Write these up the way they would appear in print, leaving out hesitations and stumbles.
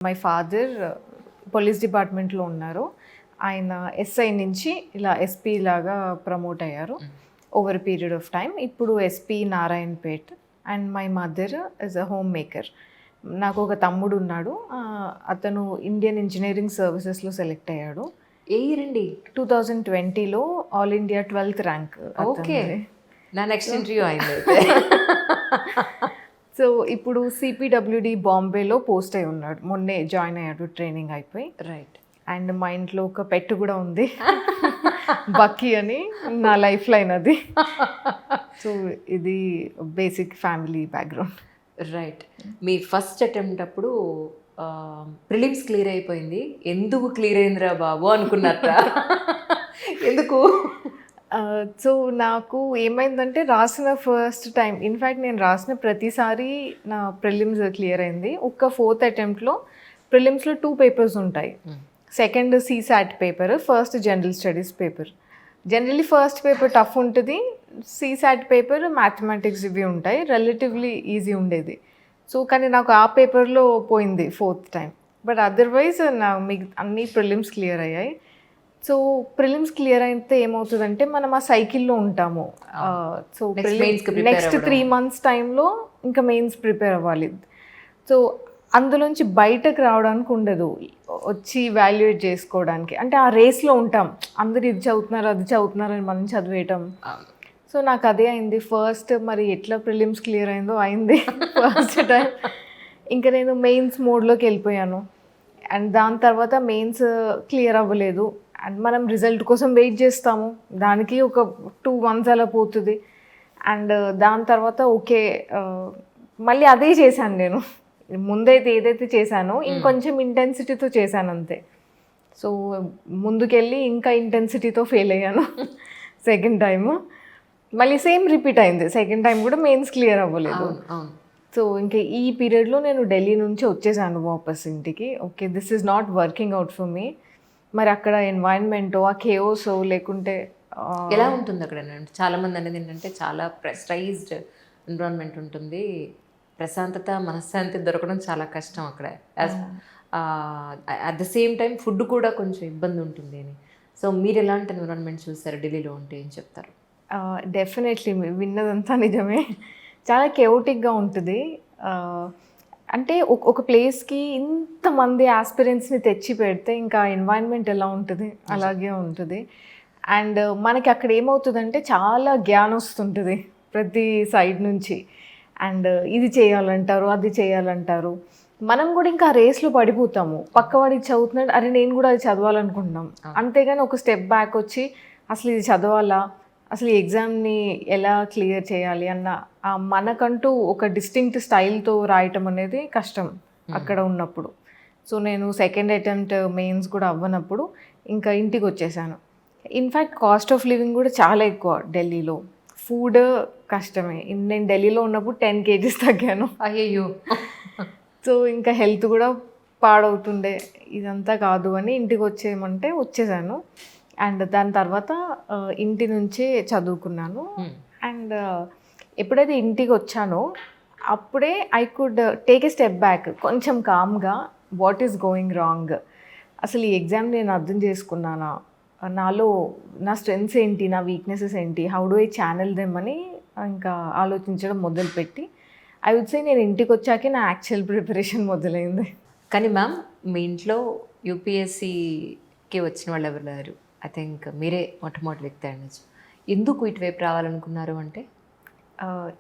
My father police డిపార్ట్మెంట్లో ఉన్నారు. ఆయన ఎస్ఐ నుంచి ఇలా ఎస్పీ లాగా ప్రమోట్ అయ్యారు ఓవర్ పీరియడ్ ఆఫ్ టైం. ఇప్పుడు SP Narayanpet. And my mother is a home maker. నాకు ఒక తమ్ముడు ఉన్నాడు. అతను ఇండియన్ ఇంజనీరింగ్ సర్వీసెస్లో సెలెక్ట్ అయ్యాడు. ఏ ఇయర్ అండి? 2020లో all India 12th rank. Okay, నా నెక్స్ట్ ఇంటర్వ్యూ అయింది. సో ఇప్పుడు సిపిడబ్ల్యూడి బాంబేలో పోస్ట్ అయి ఉన్నాడు. మొన్నే జాయిన్ అయ్యాడు ట్రైనింగ్ అయిపోయి. రైట్. అండ్ మా ఇంట్లో ఒక పెట్ కూడా ఉంది, బక్కీ అని. నా లైఫ్ లైన్ అది. సో ఇది బేసిక్ ఫ్యామిలీ బ్యాక్గ్రౌండ్. రైట్. మీ ఫస్ట్ అటెంప్ట్ అప్పుడు ప్రిలిమ్స్ క్లియర్ అయిపోయింది. ఎందుకు క్లియర్ అయిందిరా బాబు అనుకున్నారా? ఎందుకు? సో నాకు ఏమైందంటే రాసిన ఫస్ట్ టైం, ఇన్ఫ్యాక్ట్ నేను రాసిన ప్రతిసారి నా ప్రిలిమ్స్ క్లియర్ అయింది. ఒక్క 4th అటెంప్ట్లో ప్రిలిమ్స్లో 2 పేపర్స్ ఉంటాయి. Second CSAT paper, first general studies paper. Generally first paper tough ఉంటుంది, CSAT పేపర్ మ్యాథమెటిక్స్ ఇవి ఉంటాయి, రిలేటివ్లీ ఈజీ ఉండేది. సో కానీ నాకు ఆ పేపర్లో పోయింది 4th టైం. బట్ అదర్వైజ్ నా అన్ని ప్రిలిమ్స్ క్లియర్ అయ్యాయి. సో ప్రిలిమ్స్ క్లియర్ అయితే ఏమవుతుందంటే మనం ఆ సైకిల్లో ఉంటాము. సో నెక్స్ట్ 3 months టైంలో ఇంకా మెయిన్స్ ప్రిపేర్ అవ్వాలి. సో అందులోంచి బయటకు రావడానికి ఉండదు, వచ్చి వాల్యుయేట్ చేసుకోవడానికి. అంటే ఆ రేస్లో ఉంటాం, అందరు ఇది చదువుతున్నారు అది చదువుతున్నారు అని మనం చదివేయటం. సో నాకు అదే అయింది ఫస్ట్. మరి ఎట్లా ప్రిలిమ్స్ క్లియర్ అయిందో అయింది ఫస్ట్ టైం. ఇంకా నేను మెయిన్స్ మోడ్లోకి వెళ్ళిపోయాను. అండ్ దాని తర్వాత మెయిన్స్ క్లియర్ అవ్వలేదు. అండ్ మనం రిజల్ట్ కోసం వెయిట్ చేస్తాము, దానికి ఒక 2 months అలా పోతుంది. అండ్ దాని తర్వాత ఓకే, మళ్ళీ అదే చేశాను నేను. ముందైతే ఏదైతే చేశానో ఇంకొంచెం ఇంటెన్సిటీతో చేశాను అంతే. సో ముందుకెళ్ళి ఇంకా ఇంటెన్సిటీతో ఫెయిల్ అయ్యాను సెకండ్ టైము. మళ్ళీ సేమ్ రిపీట్ అయింది. సెకండ్ టైం కూడా మెయిన్స్ క్లియర్ అవ్వలేదు. సో ఇంకా ఈ పీరియడ్లో నేను ఢిల్లీ నుంచి వచ్చేసాను వాపస్ ఇంటికి. Okay, this is not working out for me. మరి అక్కడ ఎన్వైరన్మెంట్ ఆ కేఓస్ లేకుంటే ఎలా ఉంటుంది అక్కడ? చాలా మంది అనేది ఏంటంటే చాలా ప్రెస్టైజ్డ్ ఎన్విరాన్మెంట్ ఉంటుంది, ప్రశాంతత మనశ్శాంతి దొరకడం చాలా కష్టం అక్కడ. At the same time food కూడా కొంచెం ఇబ్బంది ఉంటుంది అని. సో మీరు ఎలాంటి ఎన్విరాన్మెంట్ చూస్తారు ఢిల్లీలో ఉంటే ఏం చెప్తారు? డెఫినెట్లీ విన్నదంతా నిజమే, చాలా కేఓటిక్గా ఉంటుంది. అంటే ఒక ప్లేస్కి ఇంతమంది ఆస్పిరెంట్స్ని తెచ్చి పెడితే ఇంకా ఎన్వైరన్మెంట్ ఎలా ఉంటుంది అలాగే ఉంటుంది. అండ్ మనకి అక్కడ ఏమవుతుందంటే చాలా జ్ఞానం వస్తుంటుంది ప్రతి సైడ్ నుంచి. అండ్ ఇది చేయాలంటారు అది చేయాలంటారు. మనం కూడా ఇంకా రేస్లో పడిపోతాము, పక్కవాడికి చదువుతున్నాడు అరే నేను కూడా అది చదవాలనుకుంటున్నాం. అంతేగాని ఒక స్టెప్ బ్యాక్ వచ్చి అసలు ఇది చదవాలా, అసలు ఈ ఎగ్జామ్ని ఎలా క్లియర్ చేయాలి అన్న మనకంటూ ఒక డిస్టింక్ట్ స్టైల్తో రాయటం అనేది కష్టం అక్కడ ఉన్నప్పుడు. సో నేను సెకండ్ అటెంప్ట్ మెయిన్స్ కూడా అవ్వనప్పుడు ఇంకా ఇంటికి వచ్చేసాను. ఇన్ఫ్యాక్ట్ కాస్ట్ ఆఫ్ లివింగ్ కూడా చాలా ఎక్కువ ఢిల్లీలో. ఫుడ్ కష్టమే. నేను ఢిల్లీలో ఉన్నప్పుడు 10 kgs తగ్గాను. అయ్యో. సో ఇంకా హెల్త్ కూడా పాడవుతుండే. ఇదంతా కాదు అని ఇంటికి వచ్చేయమంటే వచ్చేసాను. అండ్ దాని తర్వాత ఇంటి నుంచే చదువుకున్నాను. అండ్ ఎప్పుడైతే ఇంటికి వచ్చానో అప్పుడే I could take a step back, కొంచెం కామ్గా వాట్ ఈస్ గోయింగ్ రాంగ్, అసలు ఈ ఎగ్జామ్ నేను అర్థం చేసుకున్నానా, నాలో నా స్ట్రెంగ్స్ ఏంటి, నా వీక్నెసెస్ ఏంటి, how do I channel them అని ఇంకా ఆలోచించడం మొదలుపెట్టి ఐ వుడ్ సే నేను ఇంటికి వచ్చాకే నా యాక్చువల్ ప్రిపరేషన్ మొదలైంది. కానీ మ్యామ్ మీ ఇంట్లో యూపీఎస్సీకి వచ్చిన వాళ్ళు ఎవరు లేరు, ఐ థింక్ మీరే మొట్టమొదటి వ్యక్తి అనొచ్చు. ఎందుకు ఇటువైపు రావాలనుకున్నారు అంటే?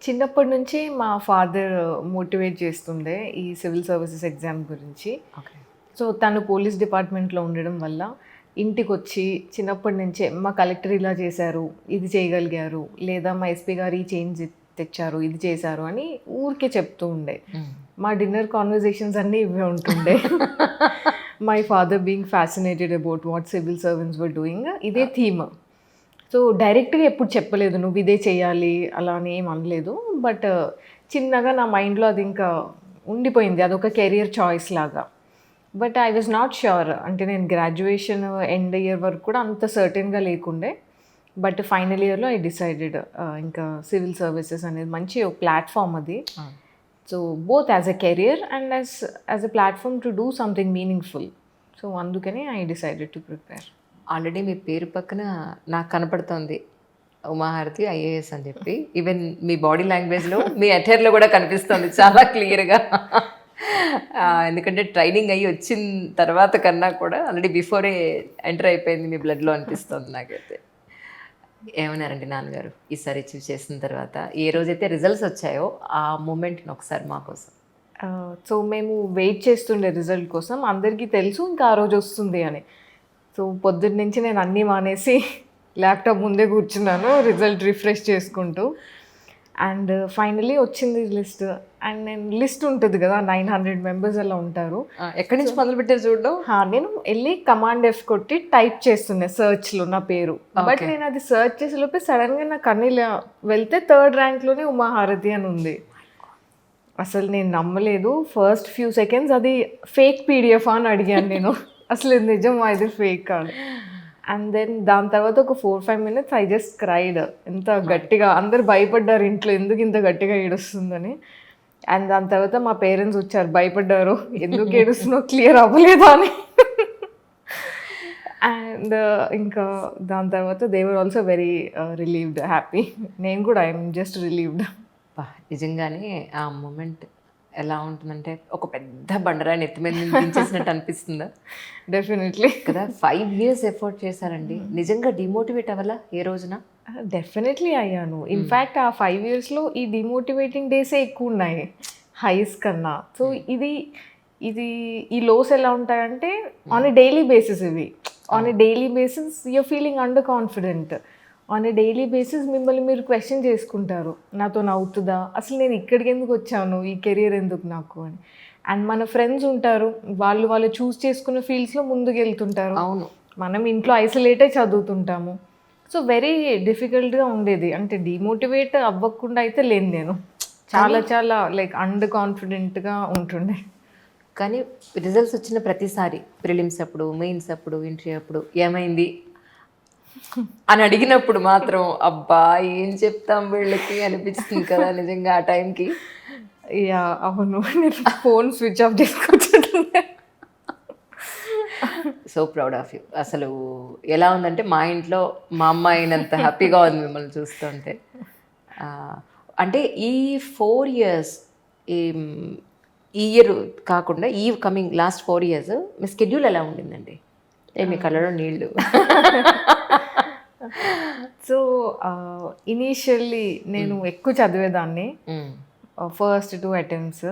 చిన్నప్పటి నుంచి మా ఫాదర్ మోటివేట్ చేస్తుండే ఈ సివిల్ సర్వీసెస్ ఎగ్జామ్ గురించి. సో తను పోలీస్ డిపార్ట్మెంట్లో ఉండడం వల్ల ఇంటికి వచ్చి చిన్నప్పటి నుంచే మా కలెక్టర్ ఇలా చేశారు, ఇది చేయగలిగారు, లేదా మా ఎస్పీ గారు ఈ చేంజ్ తెచ్చారు, ఇది చేశారు అని ఊరికే చెప్తూ ఉండే. మా డిన్నర్ కాన్వర్జేషన్స్ అన్నీ ఇవే ఉంటుండే. My father being fascinated about what civil servants were doing, ఇదే థీమ్. సో డైరెక్ట్గా ఎప్పుడు చెప్పలేదు నువ్వు ఇదే చేయాలి అలా అని ఏం అనలేదు. బట్ చిన్నగా నా మైండ్లో అది ఇంకా ఉండిపోయింది, అదొక కెరియర్ చాయిస్ లాగా. But I was not sure, అంటే నేను గ్రాడ్యుయేషన్ ఎండ్ ఇయర్ వరకు కూడా అంత సర్టెన్గా లేకుండే. బట్ ఫైనల్ ఇయర్లో ఐ డిసైడెడ్ ఇంకా సివిల్ సర్వీసెస్ అనేది మంచి ప్లాట్ఫామ్ అది. So both as a career and as a platform to do something meaningful. So అందుకని I decided to prepare. Already మీ పేరు పక్కన నాకు కనపడుతోంది ఉమాహారతి ఐఏఎస్ అని చెప్పి. ఈవెన్ మీ బాడీ లాంగ్వేజ్లో మీ అటైర్లో కూడా కనిపిస్తుంది చాలా క్లియర్గా. ఎందుకంటే ట్రైనింగ్ అయ్యి వచ్చిన తర్వాత కన్నా కూడా ఆల్రెడీ బిఫోరే ఎంటర్ అయిపోయింది మీ బ్లడ్లో అనిపిస్తుంది నాకైతే. ఏమన్నారండి నాన్నగారు ఈసారి అచీవ్ చేసిన తర్వాత? ఏ రోజైతే రిజల్ట్స్ వచ్చాయో ఆ మూమెంట్ని ఒకసారి మా కోసం. సో మేము వెయిట్ చేస్తుండే రిజల్ట్ కోసం. అందరికీ తెలుసు ఇంకా ఆ రోజు వస్తుంది అని. సో పొద్దున్న నుంచి నేను అన్నీ మానేసి ల్యాప్టాప్ ముందే కూర్చున్నాను రిజల్ట్ రిఫ్రెష్ చేసుకుంటూ. అండ్ ఫైనలీ వచ్చింది లిస్ట్. అండ్ నేను లిస్ట్ ఉంటుంది కదా 900 మెంబర్స్ అలా ఉంటారు. ఎక్కడి నుంచి మొదలు పెట్టారు చూడడం? నేను వెళ్ళి కమాండ్ F కొట్టి టైప్ చేస్తుండే సర్చ్లో నా పేరు. బట్ నేను అది సర్చ్ చేసేలోపే సడన్గా నాకు అన్ని వెళ్తే 3rd ర్యాంక్లోనే ఉమాహారతి అని ఉంది. అసలు నేను నమ్మలేదు. ఫస్ట్ ఫ్యూ సెకండ్స్ అది ఫేక్ PDF అని అడిగాను నేను. అసలు ఇది నిజం ఇది ఫేక్ కాదు. అండ్ దెన్ దాని తర్వాత ఒక 4-5 minutes ఐ జస్ట్ క్రైడ్. ఎంత గట్టిగా అందరు భయపడ్డారు ఇంట్లో, ఎందుకు ఇంత గట్టిగా ఏడుస్తుందని. అండ్ దాని తర్వాత మా పేరెంట్స్ వచ్చారు, భయపడ్డారు ఎందుకు ఏడుస్తున్నావు క్లియర్ అవ్వలేదా అని. అండ్ ఇంకా దాని తర్వాత they were also very relieved, happy. నేను కూడా ఐఎమ్ జస్ట్ రిలీవ్డ్. నిజంగానే ఆ మూమెంట్ ఎలా ఉంటుందంటే ఒక పెద్ద బండరాన్ని ఎత్తి మీద దించేసినట్టు అనిపిస్తుందా? డెఫినెట్లీ కదా. 5 years ఎఫర్ట్ చేశారండి. నిజంగా డిమోటివేట్ అవ్వాలా ఏ రోజున? డెఫినెట్లీ అయ్యాను. ఇన్ఫ్యాక్ట్ ఆ 5 yearsలో ఈ డిమోటివేటింగ్ డేసే ఎక్కువ ఉన్నాయి హైస్ కన్నా. సో ఇది ఈ లోస్ ఎలా ఉంటాయంటే ఆన్ ఎ డైలీ బేసిస్. ఇవి on a daily basis you're feeling under confident. On a daily basis మిమ్మల్ని మీరు క్వశ్చన్ చేసుకుంటారు, నాతో అవుతుందా, అసలు నేను ఇక్కడికి ఎందుకు వచ్చాను, ఈ కెరియర్ ఎందుకు నాకు అని. అండ్ మన ఫ్రెండ్స్ ఉంటారు, వాళ్ళు చూస్ చేసుకున్న ఫీల్డ్స్లో ముందుకు వెళ్తుంటారు. అవును, మనం ఇంట్లో ఐసోలేట్ అయి చదువుతుంటాము. సో వెరీ డిఫికల్ట్గా ఉండేది. అంటే డిమోటివేట్ అవ్వకుండా అయితే లేను నేను. చాలా లైక్ అండర్ కాన్ఫిడెంట్గా ఉంటుండే. కానీ రిజల్ట్స్ వచ్చిన ప్రతిసారి ప్రిలిమ్స్ అప్పుడు, మెయిన్స్ అప్పుడు, ఇంటర్వ్యూ అప్పుడు ఏమైంది అని అడిగినప్పుడు మాత్రం అబ్బా ఏం చెప్తాం వీళ్ళకి అనిపిస్తుంది కదా నిజంగా ఆ టైంకి. యా అవును, నేను ఫోన్ స్విచ్ ఆఫ్ చేసుకుంటుండే. So proud of you. అసలు ఎలా ఉందంటే మా ఇంట్లో మా అమ్మ అయినంత హ్యాపీగా ఉంది మిమ్మల్ని చూస్తుంటే. అంటే ఈ 4 years ఈ ఇయర్ కాకుండా ఈ కమింగ్ లాస్ట్ 4 years మీ స్కెడ్యూల్ ఎలా ఉండిందండి? మీ కళ్ళలో నీళ్ళు. సో ఇనీషియల్లీ నేను ఎక్కువ చదివేదాన్ని ఫస్ట్ 2 attempts.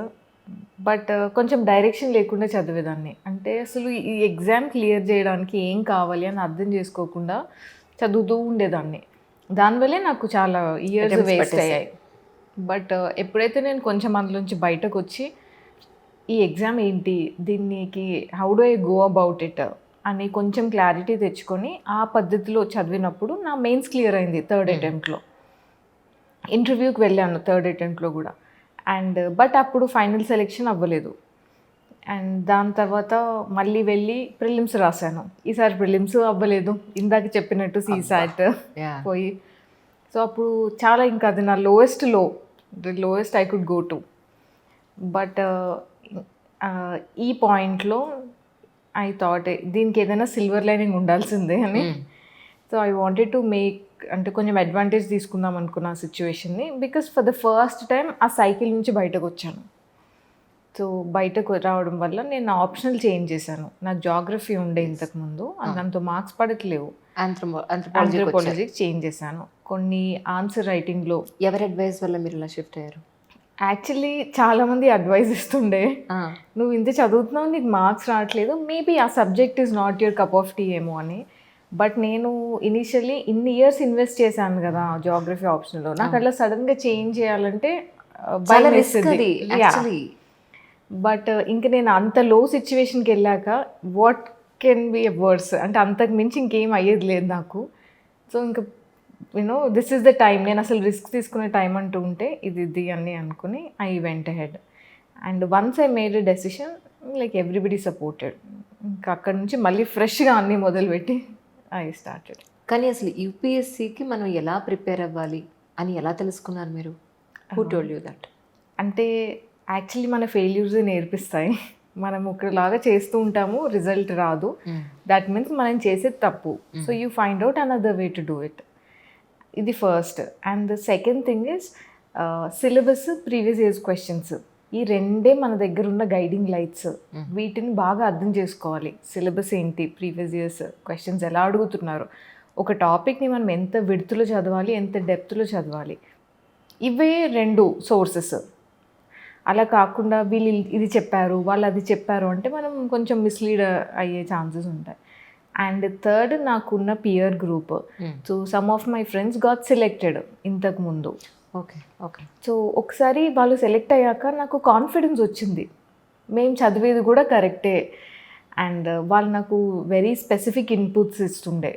బట్ కొంచెం డైరెక్షన్ లేకుండా చదివేదాన్ని. అంటే అసలు ఈ ఎగ్జామ్ క్లియర్ చేయడానికి ఏం కావాలి అని అర్థం చేసుకోకుండా చదువుతూ ఉండేదాన్ని. దానివల్లే నాకు చాలా ఇయర్స్ వేస్ట్ అయ్యాయి. బట్ ఎప్పుడైతే నేను కొంచెం అందులోంచి బయటకు వచ్చి ఈ ఎగ్జామ్ ఏంటి, దీనికి how do I go about it అని కొంచెం క్లారిటీ తెచ్చుకొని ఆ పద్ధతిలో చదివినప్పుడు నా మెయిన్స్ క్లియర్ అయింది 3rd attemptలో. ఇంటర్వ్యూకి వెళ్ళాను 3rd attemptలో కూడా. అండ్ బట్ అప్పుడు ఫైనల్ సెలెక్షన్ అవ్వలేదు. అండ్ దాని తర్వాత మళ్ళీ వెళ్ళి ప్రిలిమ్స్ రాశాను. ఈసారి ప్రిలిమ్స్ అవ్వలేదు, ఇందాక చెప్పినట్టు CSAT పోయి. సో అప్పుడు చాలా ఇంకా అది నా lowest I could go to. But ఈ పాయింట్లో ఐ థాట్ దీనికి ఏదైనా సిల్వర్ లైనింగ్ ఉండాల్సిందే అని. So I wanted to make, అంటే కొంచెం అడ్వాంటేజ్ తీసుకుందాం అనుకున్న ఆ సిచ్యువేషన్ని. Because for the first time ఆ సైకిల్ నుంచి బయటకు వచ్చాను. సో బయటకు రావడం వల్ల నేను ఆప్షనల్ చేంజ్ చేశాను. నాకు జాగ్రఫీ ఉండే ఇంతకుముందు, దాంతో మార్క్స్ పడట్లేవు. ఆంథ్రోపాలజీకి చేంజ్ చేశాను. కొన్ని ఆన్సర్ రైటింగ్లో. ఎవరి అడ్వైస్ వల్ల మీరు ఇలా షిఫ్ట్ అయ్యారు? యాక్చువల్లీ చాలామంది అడ్వైస్ ఇస్తుండే, నువ్వు ఇంత చదువుతున్నావు నీకు మార్క్స్ రావట్లేదు, మేబీ ఆ subject is not your cup of tea ఏమో అని. బట్ నేను ఇనీషియల్లీ ఇన్ని ఇయర్స్ ఇన్వెస్ట్ చేశాను కదా జాగ్రఫీ ఆప్షన్లో, నాకు అట్లా సడన్గా చేంజ్ చేయాలంటే భయం వేస్తుంది. బట్ ఇంక నేను అంత లో సిచ్యువేషన్కి వెళ్ళాక వాట్ కెన్ బి వర్స్, అంటే అంతకు మించి ఇంకేం అయ్యేది లేదు నాకు. సో ఇంకా దిస్ ఈస్ ద టైం, నేను అసలు రిస్క్ తీసుకునే టైం అంటూ ఉంటే ఇది అని అనుకుని I went ahead. And once I made a decision, like everybody supported. ఇంకా అక్కడ నుంచి మళ్ళీ ఫ్రెష్గా అన్నీ మొదలుపెట్టి ఐ స్టార్టెడ్. కానీ అసలు యూపీఎస్సీకి మనం ఎలా ప్రిపేర్ అవ్వాలి అని ఎలా తెలుసుకున్నారు మీరు? Who told you that? అంటే యాక్చువల్లీ మన ఫెయిల్యూర్స్ నేర్పిస్తాయి. మనం ఒకలాగా చేస్తూ ఉంటాము, రిజల్ట్ రాదు. దట్ మీన్స్ మనం చేసేది తప్పు. So you find out another way to do it. ఇది first. And the second thing is syllabus, previous years questions. ఈ రెండే మన దగ్గర ఉన్న గైడింగ్ లైట్స్. వీటిని బాగా అర్థం చేసుకోవాలి. సిలబస్ ఏంటి, ప్రీవియస్ ఇయర్స్ క్వశ్చన్స్ ఎలా అడుగుతున్నారు, ఒక టాపిక్ని మనం ఎంత విడ్త్లో చదవాలి, ఎంత డెప్త్లో చదవాలి. ఇవే 2 సోర్సెస్. అలా కాకుండా వీళ్ళు ఇది చెప్పారు, వాళ్ళు అది చెప్పారు అంటే మనం కొంచెం మిస్లీడ్ అయ్యే ఛాన్సెస్ ఉంటాయి. అండ్ థర్డ్, నాకున్న peer group. So some of my friends got selected ఇంతకు ముందు. Okay okay. సో ఒకసారి వాళ్ళు సెలెక్ట్ అయ్యాక నాకు కాన్ఫిడెన్స్ వచ్చింది, మేము చదివేది కూడా కరెక్టే. అండ్ వాళ్ళు నాకు వెరీ స్పెసిఫిక్ ఇన్పుట్స్ ఇస్తుండే.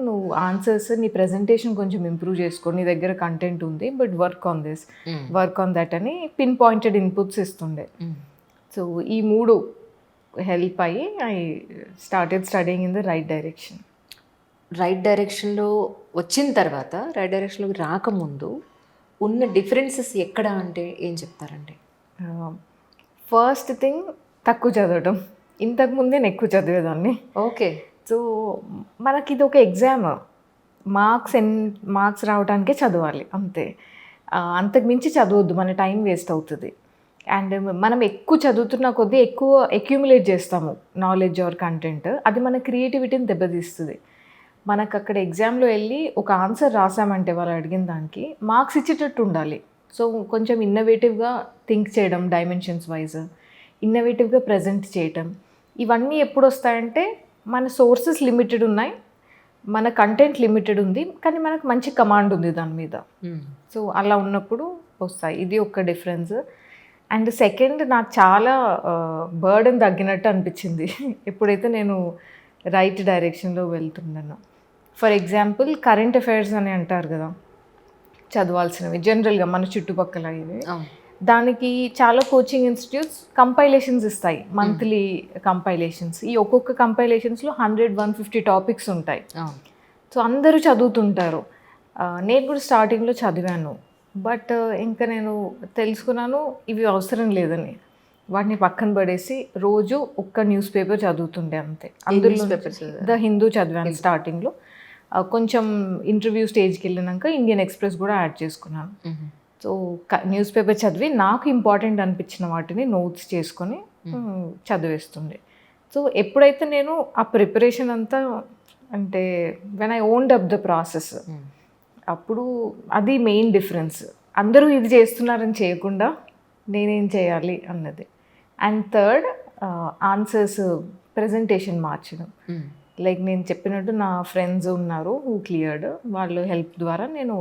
నువ్వు ఆన్సర్స్, నీ ప్రజెంటేషన్ కొంచెం ఇంప్రూవ్ చేసుకో, నీ దగ్గర కంటెంట్ ఉంది, but work on this, work on that అని పిన్ పాయింటెడ్ ఇన్పుట్స్ ఇస్తుండే. సో ఈ 3 హెల్ప్ అయ్యి I started studying in the right direction. Right డైరెక్షన్లో వచ్చిన తర్వాత, రైట్ డైరెక్షన్లోకి రాకముందు ఉన్న డిఫరెన్సెస్ ఎక్కడ అంటే ఏం చెప్తారండి? ఫస్ట్ థింగ్, తక్కువ చదవడం. ఇంతకుముందే నేను ఎక్కువ చదివేదాన్ని. ఓకే. సో మనకి ఇది ఒక ఎగ్జామ్, మార్క్స్ రావడానికే చదవాలి అంతే. అంతకు మించి చదవద్దు, మన టైం వేస్ట్ అవుతుంది. అండ్ మనం ఎక్కువ చదువుతున్న కొద్దీ ఎక్కువ అక్యూములేట్ చేస్తాము నాలెడ్జ్ ఆర్ కంటెంట్. అది మన క్రియేటివిటీని దెబ్బతీస్తుంది. మనకు అక్కడ ఎగ్జామ్లో వెళ్ళి ఒక ఆన్సర్ రాసామంటే వాళ్ళు అడిగిన దానికి మార్క్స్ ఇచ్చేటట్టు ఉండాలి. సో కొంచెం ఇన్నోవేటివ్గా థింక్ చేయడం, డైమెన్షన్స్ వైజ్ ఇన్నోవేటివ్గా ప్రజెంట్ చేయటం, ఇవన్నీ ఎప్పుడు వస్తాయంటే మన సోర్సెస్ లిమిటెడ్ ఉన్నాయి, మన కంటెంట్ లిమిటెడ్ ఉంది, కానీ మనకు మంచి కమాండ్ ఉంది దాని మీద. సో అలా ఉన్నప్పుడు వస్తాయి. ఇది ఒక డిఫరెన్స్. అండ్ సెకండ్, నాకు చాలా బర్డెన్ తగ్గినట్టు అనిపించింది ఎప్పుడైతే నేను రైట్ డైరెక్షన్లో వెళ్తున్నాను. ఫర్ ఎగ్జాంపుల్, కరెంట్ అఫైర్స్ అని అంటారు కదా, చదవాల్సినవి జనరల్గా మన చుట్టుపక్కల ఇవి. దానికి చాలా కోచింగ్ ఇన్స్టిట్యూట్స్ కంపైలేషన్స్ ఇస్తాయి, మంత్లీ కంపైలేషన్స్. ఈ ఒక్కొక్క కంపైలేషన్స్లో 100-150 టాపిక్స్ ఉంటాయి. సో అందరూ చదువుతుంటారు. నేను కూడా స్టార్టింగ్లో చదివాను, బట్ ఇంకా నేను తెలుసుకున్నాను ఇవి అవసరం లేదని. వాటిని పక్కన పడేసి రోజు ఒక్క న్యూస్ పేపర్ చదువుతుండే అంతే. అందులో ద హిందూ చదివాను స్టార్టింగ్లో. కొంచెం ఇంటర్వ్యూ స్టేజ్కి వెళ్ళినాక ఇండియన్ ఎక్స్ప్రెస్ కూడా యాడ్ చేసుకున్నాను. సో న్యూస్ పేపర్ చదివి నాకు ఇంపార్టెంట్ అనిపించిన వాటిని నోట్స్ చేసుకొని చదివేస్తుండే. సో ఎప్పుడైతే నేను ఆ ప్రిపరేషన్ అంతా, అంటే when I owned up the process, అప్పుడు అది మెయిన్ డిఫరెన్స్. అందరూ ఇది చేస్తున్నారని చేయకుండా నేనేం చేయాలి అన్నది. అండ్ థర్డ్, ఆన్సర్స్ ప్రజెంటేషన్ మార్చడం. లైక్ నేను చెప్పినట్టు నా ఫ్రెండ్స్ ఉన్నారు హూ క్లియర్డ్, వాళ్ళ హెల్ప్ ద్వారా నేను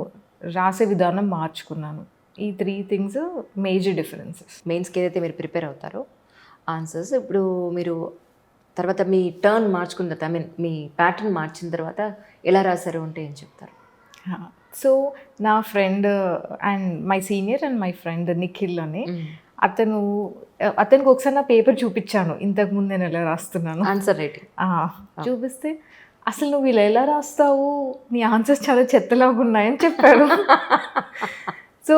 రాసే విధానం మార్చుకున్నాను. ఈ 3 థింగ్స్ మేజర్ డిఫరెన్సెస్. మెయిన్స్కి ఏదైతే మీరు ప్రిపేర్ అవుతారో ఆన్సర్స్, ఇప్పుడు మీరు తర్వాత మీ టర్న్ మార్చుకున్న తర్వాత, ఐ మీన్ మీ ప్యాటర్న్ మార్చిన తర్వాత ఎలా రాశారు అంటే ఏం చెప్తారు? సో నా friend and my senior and my friend Nikhil అని, అతనికి ఒకసారి నా పేపర్ చూపించాను, ఇంతకుముందు నేను ఎలా రాస్తున్నాను ఆన్సర్ రైటింగ్ చూపిస్తే, అసలు నువ్వు ఇలా ఎలా రాస్తావు, నీ ఆన్సర్స్ చాలా చెత్తలాగా ఉన్నాయని చెప్పారు. సో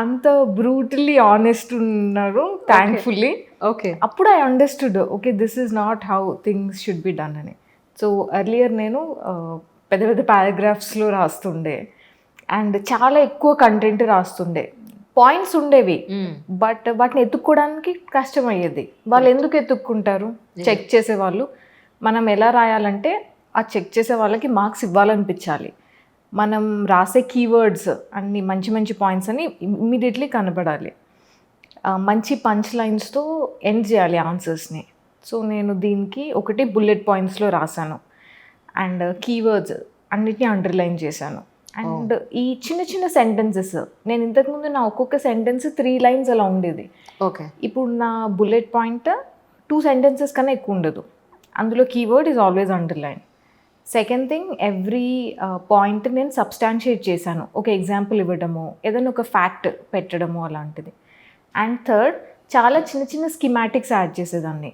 అంత బ్రూటల్లీ ఆనెస్ట్ ఉన్నారు, థ్యాంక్ఫుల్లీ. ఓకే. అప్పుడు I understood, okay this is not how things should be done అని. సో ఎర్లియర్ నేను పెద్ద పెద్ద పారాగ్రాఫ్స్లో రాస్తుండే అండ్ చాలా ఎక్కువ కంటెంట్ రాస్తుండే. పాయింట్స్ ఉండేవి, బట్ వాటిని ఎత్తుక్కోవడానికి కష్టమయ్యేది. వాళ్ళు ఎందుకు ఎత్తుక్కుంటారు? చెక్ చేసేవాళ్ళు. మనం ఎలా రాయాలంటే ఆ చెక్ చేసే వాళ్ళకి మార్క్స్ ఇవ్వాలనిపించాలి. మనం రాసే కీవర్డ్స్ అన్ని మంచి మంచి పాయింట్స్ అని ఇమ్మీడియట్లీ కనపడాలి. మంచి పంచ్ లైన్స్తో ఎండ్ చేయాలి ఆన్సర్స్ని. సో నేను దీనికి ఒకటి బుల్లెట్ పాయింట్స్లో రాశాను అండ్ కీవర్డ్స్ అన్నిటిని అండర్లైన్ చేశాను. అండ్ ఈ చిన్న చిన్న సెంటెన్సెస్, నేను ఇంతకుముందు నా ఒక్కొక్క సెంటెన్స్ 3 లైన్స్ అలా ఉండేది. ఓకే. ఇప్పుడు నా బుల్లెట్ పాయింట్ 2 సెంటెన్సెస్ కన్నా ఎక్కువ ఉండదు. అందులో keyword is always underline. Second thing, every point నేను సబ్స్టాన్షియేట్ చేశాను, ఒక ఎగ్జాంపుల్ ఇవ్వడము, ఏదైనా ఒక ఫ్యాక్ట్ పెట్టడము అలాంటిది. అండ్ థర్డ్, చాలా చిన్న చిన్న స్కీమాటిక్స్ యాడ్ చేసేదాన్ని,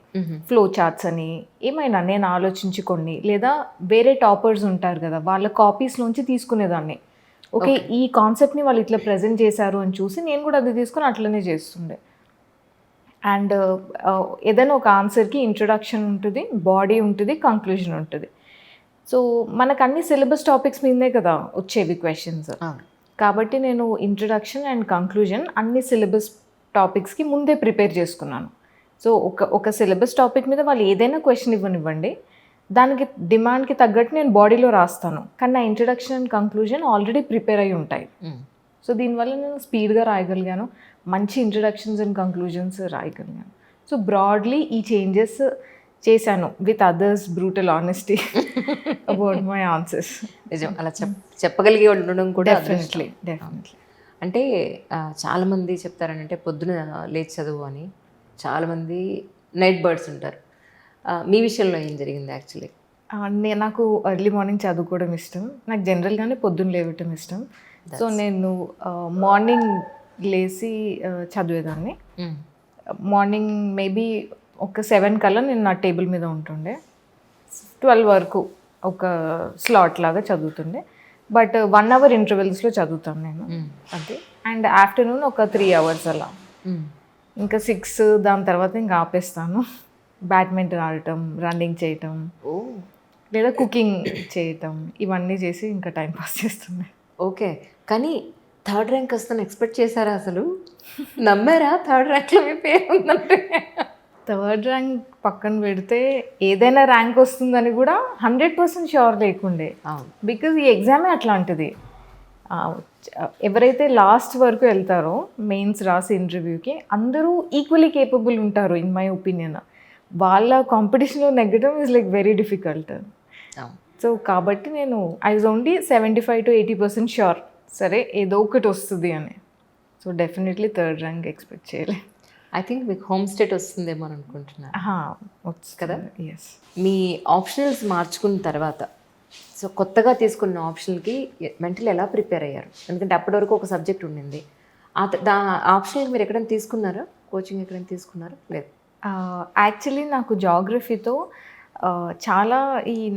ఫ్లో చార్ట్స్ అని, ఏమైనా నేను ఆలోచించి కొన్ని, లేదా వేరే టాపర్స్ ఉంటారు కదా వాళ్ళ కాపీస్లోంచి తీసుకునేదాన్ని. ఓకే, ఈ కాన్సెప్ట్ని వాళ్ళు ఇట్లా ప్రజెంట్ చేశారు అని చూసి నేను కూడా అది తీసుకొని అట్లనే చేస్తుండే. అండ్ ఏదైనా ఒక ఆన్సర్కి ఇంట్రొడక్షన్ ఉంటుంది, బాడీ ఉంటుంది, కంక్లూజన్ ఉంటుంది. సో మనకు అన్ని సిలబస్ టాపిక్స్ మీదే కదా వచ్చేవి క్వశ్చన్స్. కాబట్టి నేను ఇంట్రొడక్షన్ అండ్ కంక్లూజన్ అన్ని సిలబస్ టాపిక్స్కి ముందే ప్రిపేర్ చేసుకున్నాను. సో ఒక సిలబస్ టాపిక్ మీద వాళ్ళు ఏదైనా క్వశ్చన్ ఇవ్వనివ్వండి, దానికి డిమాండ్కి తగ్గట్టు నేను బాడీలో రాస్తాను. కానీ నా introduction and conclusion already prepare అయి ఉంటాయి. సో దీనివల్ల నేను స్పీడ్గా రాయగలిగాను, మంచి ఇంట్రడక్షన్స్ అండ్ కంక్లూజన్స్ రాయగలిగాను. సో బ్రాడ్లీ ఈ చేంజెస్ చేశాను with others brutal honesty about my answers. నిజం, అలా చెప్పగలిగే ఉండడం కూడా డెఫినెట్లీ. అంటే చాలామంది చెప్తారంటే పొద్దున లేచి చదువు అని, చాలామంది నైట్ బర్డ్స్ ఉంటారు. మీ విషయంలో ఏం జరిగింది యాక్చువల్లీ? నాకు ఎర్లీ మార్నింగ్ చదువుకోవడం ఇష్టం. నాకు జనరల్గానే పొద్దున్న లేవటం ఇష్టం. సో నేను మార్నింగ్ లేచి చదివేదాన్ని. మార్నింగ్ మేబీ ఒక 7 కల్లా నేను నా టేబుల్ మీద ఉంటుండే. 12 వరకు ఒక స్లాట్ లాగా చదువుతుండే. బట్ 1 అవర్ ఇంటర్వెల్స్లో చదువుతాను నేను అది. అండ్ ఆఫ్టర్నూన్ ఒక 3 అవర్స్ అలా. ఇంకా 6 దాని తర్వాత ఇంకా ఆపేస్తాను. బ్యాడ్మింటన్ ఆడటం, రన్నింగ్ చేయటం, లేదా కుకింగ్ చేయటం, ఇవన్నీ చేసి ఇంకా టైం పాస్ చేస్తుంది. ఓకే, కానీ 3rd ర్యాంక్ వస్తాను ఎక్స్పెక్ట్ చేశారా అసలు? నమ్మారా 3rd ర్యాంక్లో మీ పేరు ఉందంటే? 3rd ర్యాంక్ పక్కన పెడితే ఏదైనా ర్యాంక్ వస్తుందని కూడా 100% ష్యూర్ లేకుండే. బికాజ్ ఈ ఎగ్జామే అట్లాంటిది. ఎవరైతే లాస్ట్ వరకు వెళ్తారో మెయిన్స్ రాసి ఇంటర్వ్యూకి, అందరూ ఈక్వలీ కేపబుల్ ఉంటారు ఇన్ మై ఒపీనియన్. వాళ్ళ కాంపిటీషన్లో నెగ్గడం is like very difficult. So కాబట్టి నేను I was only 75 to 80% sure, సరే ఏదో ఒకటి వస్తుంది అని. So definitely 3rd rank expect చేయలే. ఐ థింక్ మీకు హోమ్ స్టేట్ వస్తుందేమో అని అనుకుంటున్నాను వచ్చు కదా. ఎస్. మీ ఆప్షనల్స్ మార్చుకున్న తర్వాత, సో కొత్తగా తీసుకున్న ఆప్షన్కి మెంటల్ ఎలా ప్రిపేర్ అయ్యారు? ఎందుకంటే అప్పటి వరకు ఒక సబ్జెక్ట్ ఉండింది. ఆప్షనల్కి మీరు ఎక్కడైనా తీసుకున్నారా? కోచింగ్ ఎక్కడైనా తీసుకున్నారా? లేదు. యాక్చువల్లీ నాకు జాగ్రఫీతో చాలా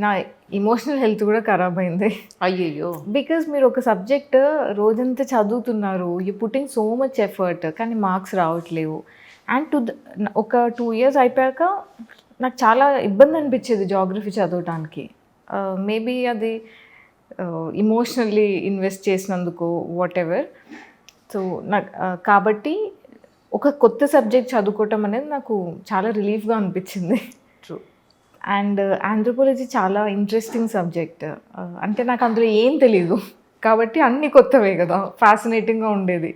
నా ఇమోషనల్ హెల్త్ కూడా ఖరాబ్ అయింది. అయ్యయ్యో. బికాజ్ మీరు ఒక సబ్జెక్ట్ రోజంతా చదువుతున్నారు, you putting so much effort, కానీ మార్క్స్ రావట్లేవు. అండ్ ఒక 2 years అయిపోయాక నాకు చాలా ఇబ్బంది అనిపించేది జాగ్రఫీ చదవటానికి. మేబీ అది ఇమోషనల్లీ ఇన్వెస్ట్ చేసినందుకు వాట్ ఎవర్. సో నాకు కాబట్టి ఒక కొత్త సబ్జెక్ట్ చదువుకోవటం అనేది నాకు చాలా రిలీఫ్గా అనిపించింది. ట్రూ. అండ్ ఆంథ్రోపాలజీ చాలా ఇంట్రెస్టింగ్ సబ్జెక్ట్. అంటే నాకు అందులో ఏం తెలీదు కాబట్టి అన్నీ కొత్తవే కదా, ఫ్యాసినేటింగ్గా ఉండేది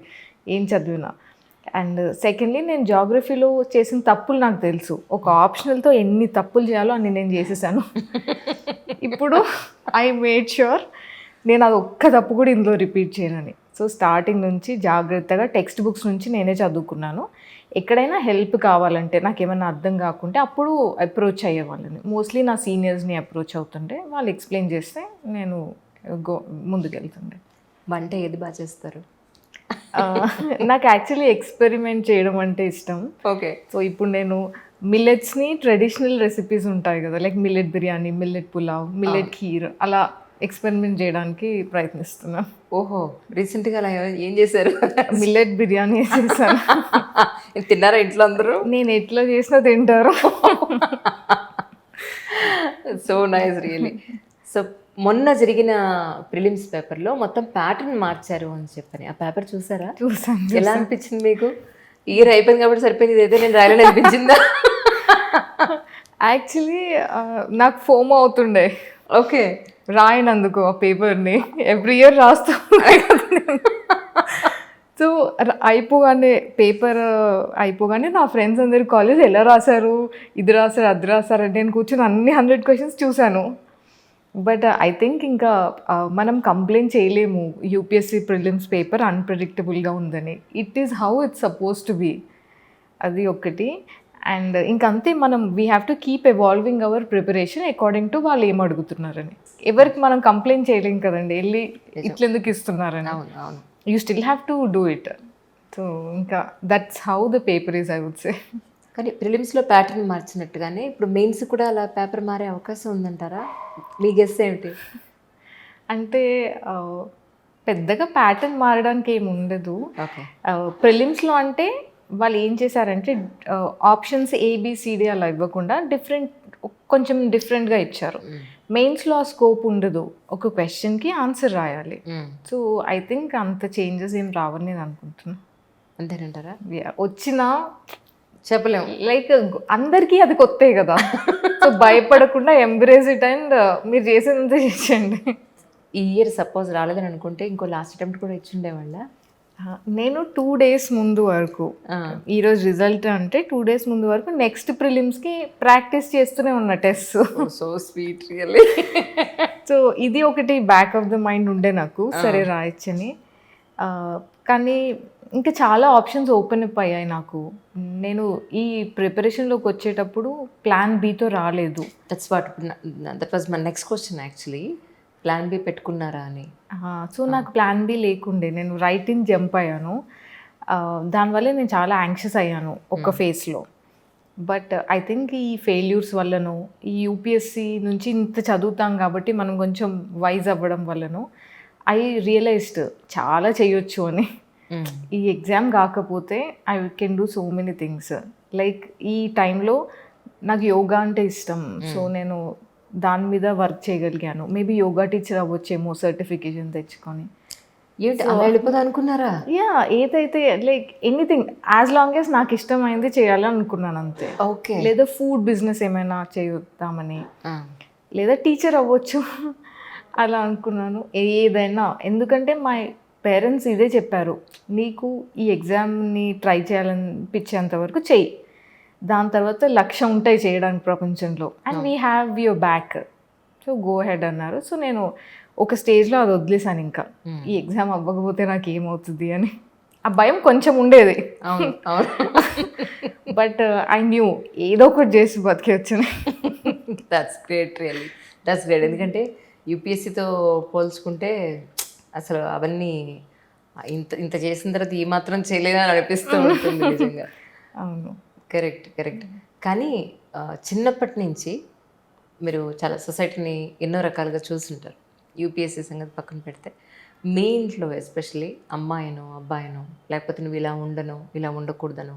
ఏం చదివినా. అండ్ సెకండ్లీ నేను జాగ్రఫీలో చేసిన తప్పులు నాకు తెలుసు. ఒక ఆప్షనల్తో ఎన్ని తప్పులు చేయాలో అన్ని నేను చేసేసాను. ఇప్పుడు ఐ మేడ్ ష్యూర్ నేను అది ఒక్క తప్పు కూడా ఇందులో రిపీట్ చేయనని. సో స్టార్టింగ్ నుంచి జాగ్రత్తగా టెక్స్ట్ బుక్స్ నుంచి నేనే చదువుకున్నాను. ఎక్కడైనా హెల్ప్ కావాలంటే, నాకు ఏమైనా అర్థం కాకుంటే అప్పుడు అప్రోచ్ అయ్యేవాళ్ళని. మోస్ట్లీ నా సీనియర్స్ని అప్రోచ్ అవుతుండే, వాళ్ళు ఎక్స్ప్లెయిన్ చేస్తే నేను ముందుకెళ్తుండే. వంట ఏది బాగా చేస్తారు? నాకు యాక్చువల్లీ ఎక్స్పెరిమెంట్ చేయడం అంటే ఇష్టం. ఓకే. సో ఇప్పుడు నేను మిల్లెట్స్ని ట్రెడిషనల్ రెసిపీస్ ఉంటాయి కదా, like millet biryani, millet pulao, millet kheer, అలా ఎక్స్పెరిమెంట్ చేయడానికి ప్రయత్నిస్తున్నాను. ఓహో, రీసెంట్గా అలా ఏం చేశారు? మిల్లెట్ బిర్యానీ చేశాను. తిన్నారా ఇంట్లో అందరూ? నేను ఎట్లా చేసినా తింటారు. So nice, really. సో మొన్న జరిగిన ప్రిలిమ్స్ పేపర్లో మొత్తం ప్యాటర్న్ మార్చారు అని చెప్పని, ఆ పేపర్ చూసారా? చూసాను. ఎలా అనిపించింది మీకు? ఇయర్ అయిపోయింది కాబట్టి సరిపోయింది, ఇదైతే నేను రాయాలని అనిపించిందా? యాక్చువల్లీ నాకు ఫోమో అవుతుండే. ఓకే. రాయనందుకు ఆ పేపర్ని ఎవ్రీ ఇయర్ రాస్తూ. సో అయిపోగానే పేపర్ అయిపోగానే నా ఫ్రెండ్స్ అందరు కాలేజ్ ఎలా రాశారు, ఇది రాశారు, అది రాశారు అంటే నేను కూర్చొని అన్ని 100 questions చూశాను. బట్ ఐ థింక్ ఇంకా మనం కంప్లైంట్ చేయలేము యూపీఎస్సీ ప్రిలిమ్స్ పేపర్ అన్ప్రెడిక్టబుల్గా ఉందని. It is how it's suppose to be, అది ఒకటి. అండ్ ఇంకంతే, మనం we have to keep evolving our preparation according to వాళ్ళు ఏం అడుగుతున్నారని. ఎవరికి మనం కంప్లైంట్ చేయలేం కదండి, వెళ్ళి ఇట్లెందుకు ఇస్తున్నారని. You still have to do it. So ఇంకా that's how the paper is, I would say. కానీ ప్రిలిమ్స్లో ప్యాటర్న్ మార్చినట్టుగానే ఇప్పుడు మెయిన్స్ కూడా అలా పేపర్ మారే అవకాశం ఉందంటారా? మీ గెస్ ఏమిటి? అంటే పెద్దగా ప్యాటర్న్ మారడానికి ఏమి ఉండదు. ఓకే. ప్రిలిమ్స్లో అంటే వాళ్ళు ఏం చేశారంటే ఆప్షన్స్ ఏబిసిడి అలా ఇవ్వకుండా కొంచెం డిఫరెంట్గా ఇచ్చారు. మెయిన్స్లో ఆ స్కోప్ ఉండదు, ఒక క్వశ్చన్కి ఆన్సర్ రాయాలి. సో ఐ థింక్ అంత చేంజెస్ ఏం రావని నేను అనుకుంటున్నాను. అంతేనంటారా? వచ్చినా చెప్పలేము. లైక్ అందరికీ అది కొత్తే కదా. సో భయపడకుండా ఎంబ్రేస్ ఇట్ అండ్ మీరు చేసేదంతా చేసేయండి. ఈ ఇయర్ సపోజ్ రాలేదని అనుకుంటే ఇంకో లాస్ట్ అటెంప్ట్ కూడా ఇచ్చిండేవాళ్ళ? నేను 2 days ముందు వరకు, ఈరోజు రిజల్ట్ అంటే 2 days ముందు వరకు నెక్స్ట్ ప్రిలిమ్స్కి ప్రాక్టీస్ చేస్తూనే ఉన్న test. So sweet really. So ఇది ఒకటి బ్యాక్ ఆఫ్ ద మైండ్ ఉండే నాకు, సరే రాయొచ్చని. కానీ ఇంకా చాలా ఆప్షన్స్ ఓపెన్ అప్ అయ్యాయి నాకు. నేను ఈ ప్రిపరేషన్లోకి వచ్చేటప్పుడు ప్లాన్ బితో రాలేదు. That was my next question actually. Plan B పెట్టుకున్నారా అని. సో నాకు ప్లాన్ బి లేకుండే, నేను రైట్ ఇన్ జంప్ అయ్యాను. దానివల్ల నేను చాలా యాంగ్షియస్ అయ్యాను ఒక ఫేస్లో. బట్ ఐ థింక్ ఈ ఫెయిల్యూర్స్ వల్లనో, ఈ యూపీఎస్సి నుంచి ఇంత చదువుతాం కాబట్టి మనం కొంచెం వైజ్ అవ్వడం వల్లనో ఐ రియలైజ్డ్ చాలా చేయొచ్చు అని. ఈ ఎగ్జామ్ కాకపోతే I can do so many things. Like ఈ టైంలో నాకు యోగా అంటే ఇష్టం, సో నేను దాని మీద వర్క్ చేయగలిగాను. మేబీ యోగా టీచర్ అవ్వచ్చేమో సర్టిఫికేషన్ తెచ్చుకొని. వెళ్ళిపోదా అనుకున్నారా? యా, ఏదైతే like anything as long as నాకు ఇష్టమైంది చేయాలని అనుకున్నాను అంతే. ఓకే. లేదా ఫుడ్ బిజినెస్ ఏమైనా చేద్దామని, లేదా టీచర్ అవ్వచ్చు అలా అనుకున్నాను. ఏదైనా, ఎందుకంటే మా పేరెంట్స్ ఇదే చెప్పారు, నీకు ఈ ఎగ్జామ్ని ట్రై చేయాలనిపించేంత వరకు చెయ్యి, దాని తర్వాత లక్ష్యం ఉంటాయి చేయడానికి ప్రపంచంలో, and we have your back, so go head అన్నారు. సో నేను ఒక స్టేజ్లో అది వదిలేసాను, ఇంకా ఈ ఎగ్జామ్ అవ్వకపోతే నాకు ఏమవుతుంది అని ఆ భయం కొంచెం ఉండేది. బట్ ఐ న్యూ ఏదో ఒకటి చేసి బతికేయచ్చని. That's great, really that's great. ఎందుకంటే యూపీఎస్సీతో పోల్చుకుంటే అసలు అవన్నీ ఇంత ఇంత చేసిన తర్వాత ఈ మాత్రం చేయలేదని అనిపిస్తూ ఉంటుంది నిజంగా. అవును, కరెక్ట్. కానీ చిన్నప్పటి నుంచి మీరు చాలా సొసైటీని ఎన్నో రకాలుగా చూసుంటారు. యూపీఎస్సీ సంగతి పక్కన పెడితే మీ ఇంట్లో ఎస్పెషలీ అమ్మాయినో అబ్బాయినో, లేకపోతే నువ్వు ఇలా ఉండను, ఇలా ఉండకూడదను,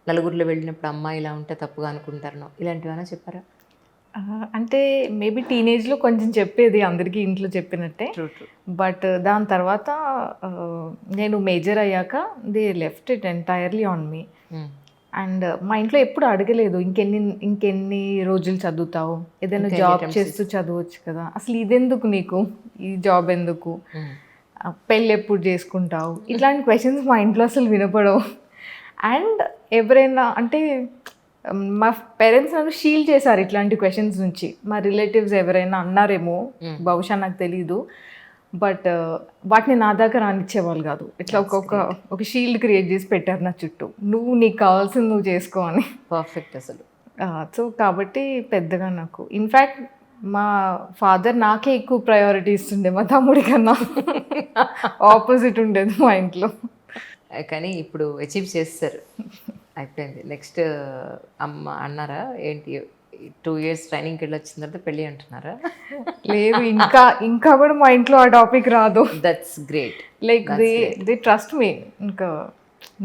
నలుగురిలో వెళ్ళినప్పుడు అమ్మాయి ఇలా ఉంటే తప్పుగా అనుకుంటారనో, ఇలాంటివైనా చెప్పారా? అంటే మేబీ టీనేజ్లో కొంచెం చెప్పేది, అందరికీ ఇంట్లో చెప్పినట్టే. బట్ దాని తర్వాత నేను మేజర్ అయ్యాక they left it entirely on me. And మా ఇంట్లో ఎప్పుడు అడగలేదు ఇంకెన్ని రోజులు చదువుతావు, ఏదైనా జాబ్ చేస్తూ చదవచ్చు కదా, అసలు ఇదెందుకు నీకు, ఈ జాబ్ ఎందుకు, పెళ్ళి ఎప్పుడు చేసుకుంటావు, ఇట్లాంటి క్వశ్చన్స్ మా ఇంట్లో అసలు వినపడవు. అండ్ ఎవరైనా అంటే మా పేరెంట్స్ నన్ను షీల్డ్ చేశారు ఇట్లాంటి క్వశ్చన్స్ నుంచి. మా రిలేటివ్స్ ఎవరైనా అన్నారేమో, బహుశా నాకు తెలీదు, బట్ వాటిని నా దాకా రానిచ్చేవాళ్ళు కాదు. ఇట్లా ఒక షీల్డ్ క్రియేట్ చేసి పెట్టారు నా చుట్టూ, నీకు కావాల్సింది నువ్వు చేసుకో అని. పర్ఫెక్ట్ అసలు. సో కాబట్టి పెద్దగా నాకు, ఇన్ఫ్యాక్ట్ మా ఫాదర్ నాకే ఎక్కువ ప్రయారిటీ ఇస్తుండే మా తమ్ముడి కన్నా. ఆపోజిట్ ఉండేది మా ఇంట్లో. కానీ ఇప్పుడు అచీవ్ చేస్తారు, అయిపోయింది. నెక్స్ట్ అమ్మ అన్నారా ఏంటి, 2 years ట్రైనింగ్కి వెళ్ళి వచ్చిన తర్వాత పెళ్ళి అంటున్నారా? లేదు, ఇంకా కూడా మా ఇంట్లో ఆ టాపిక్ రాదు. That's great. Like they trust me. ఇంకా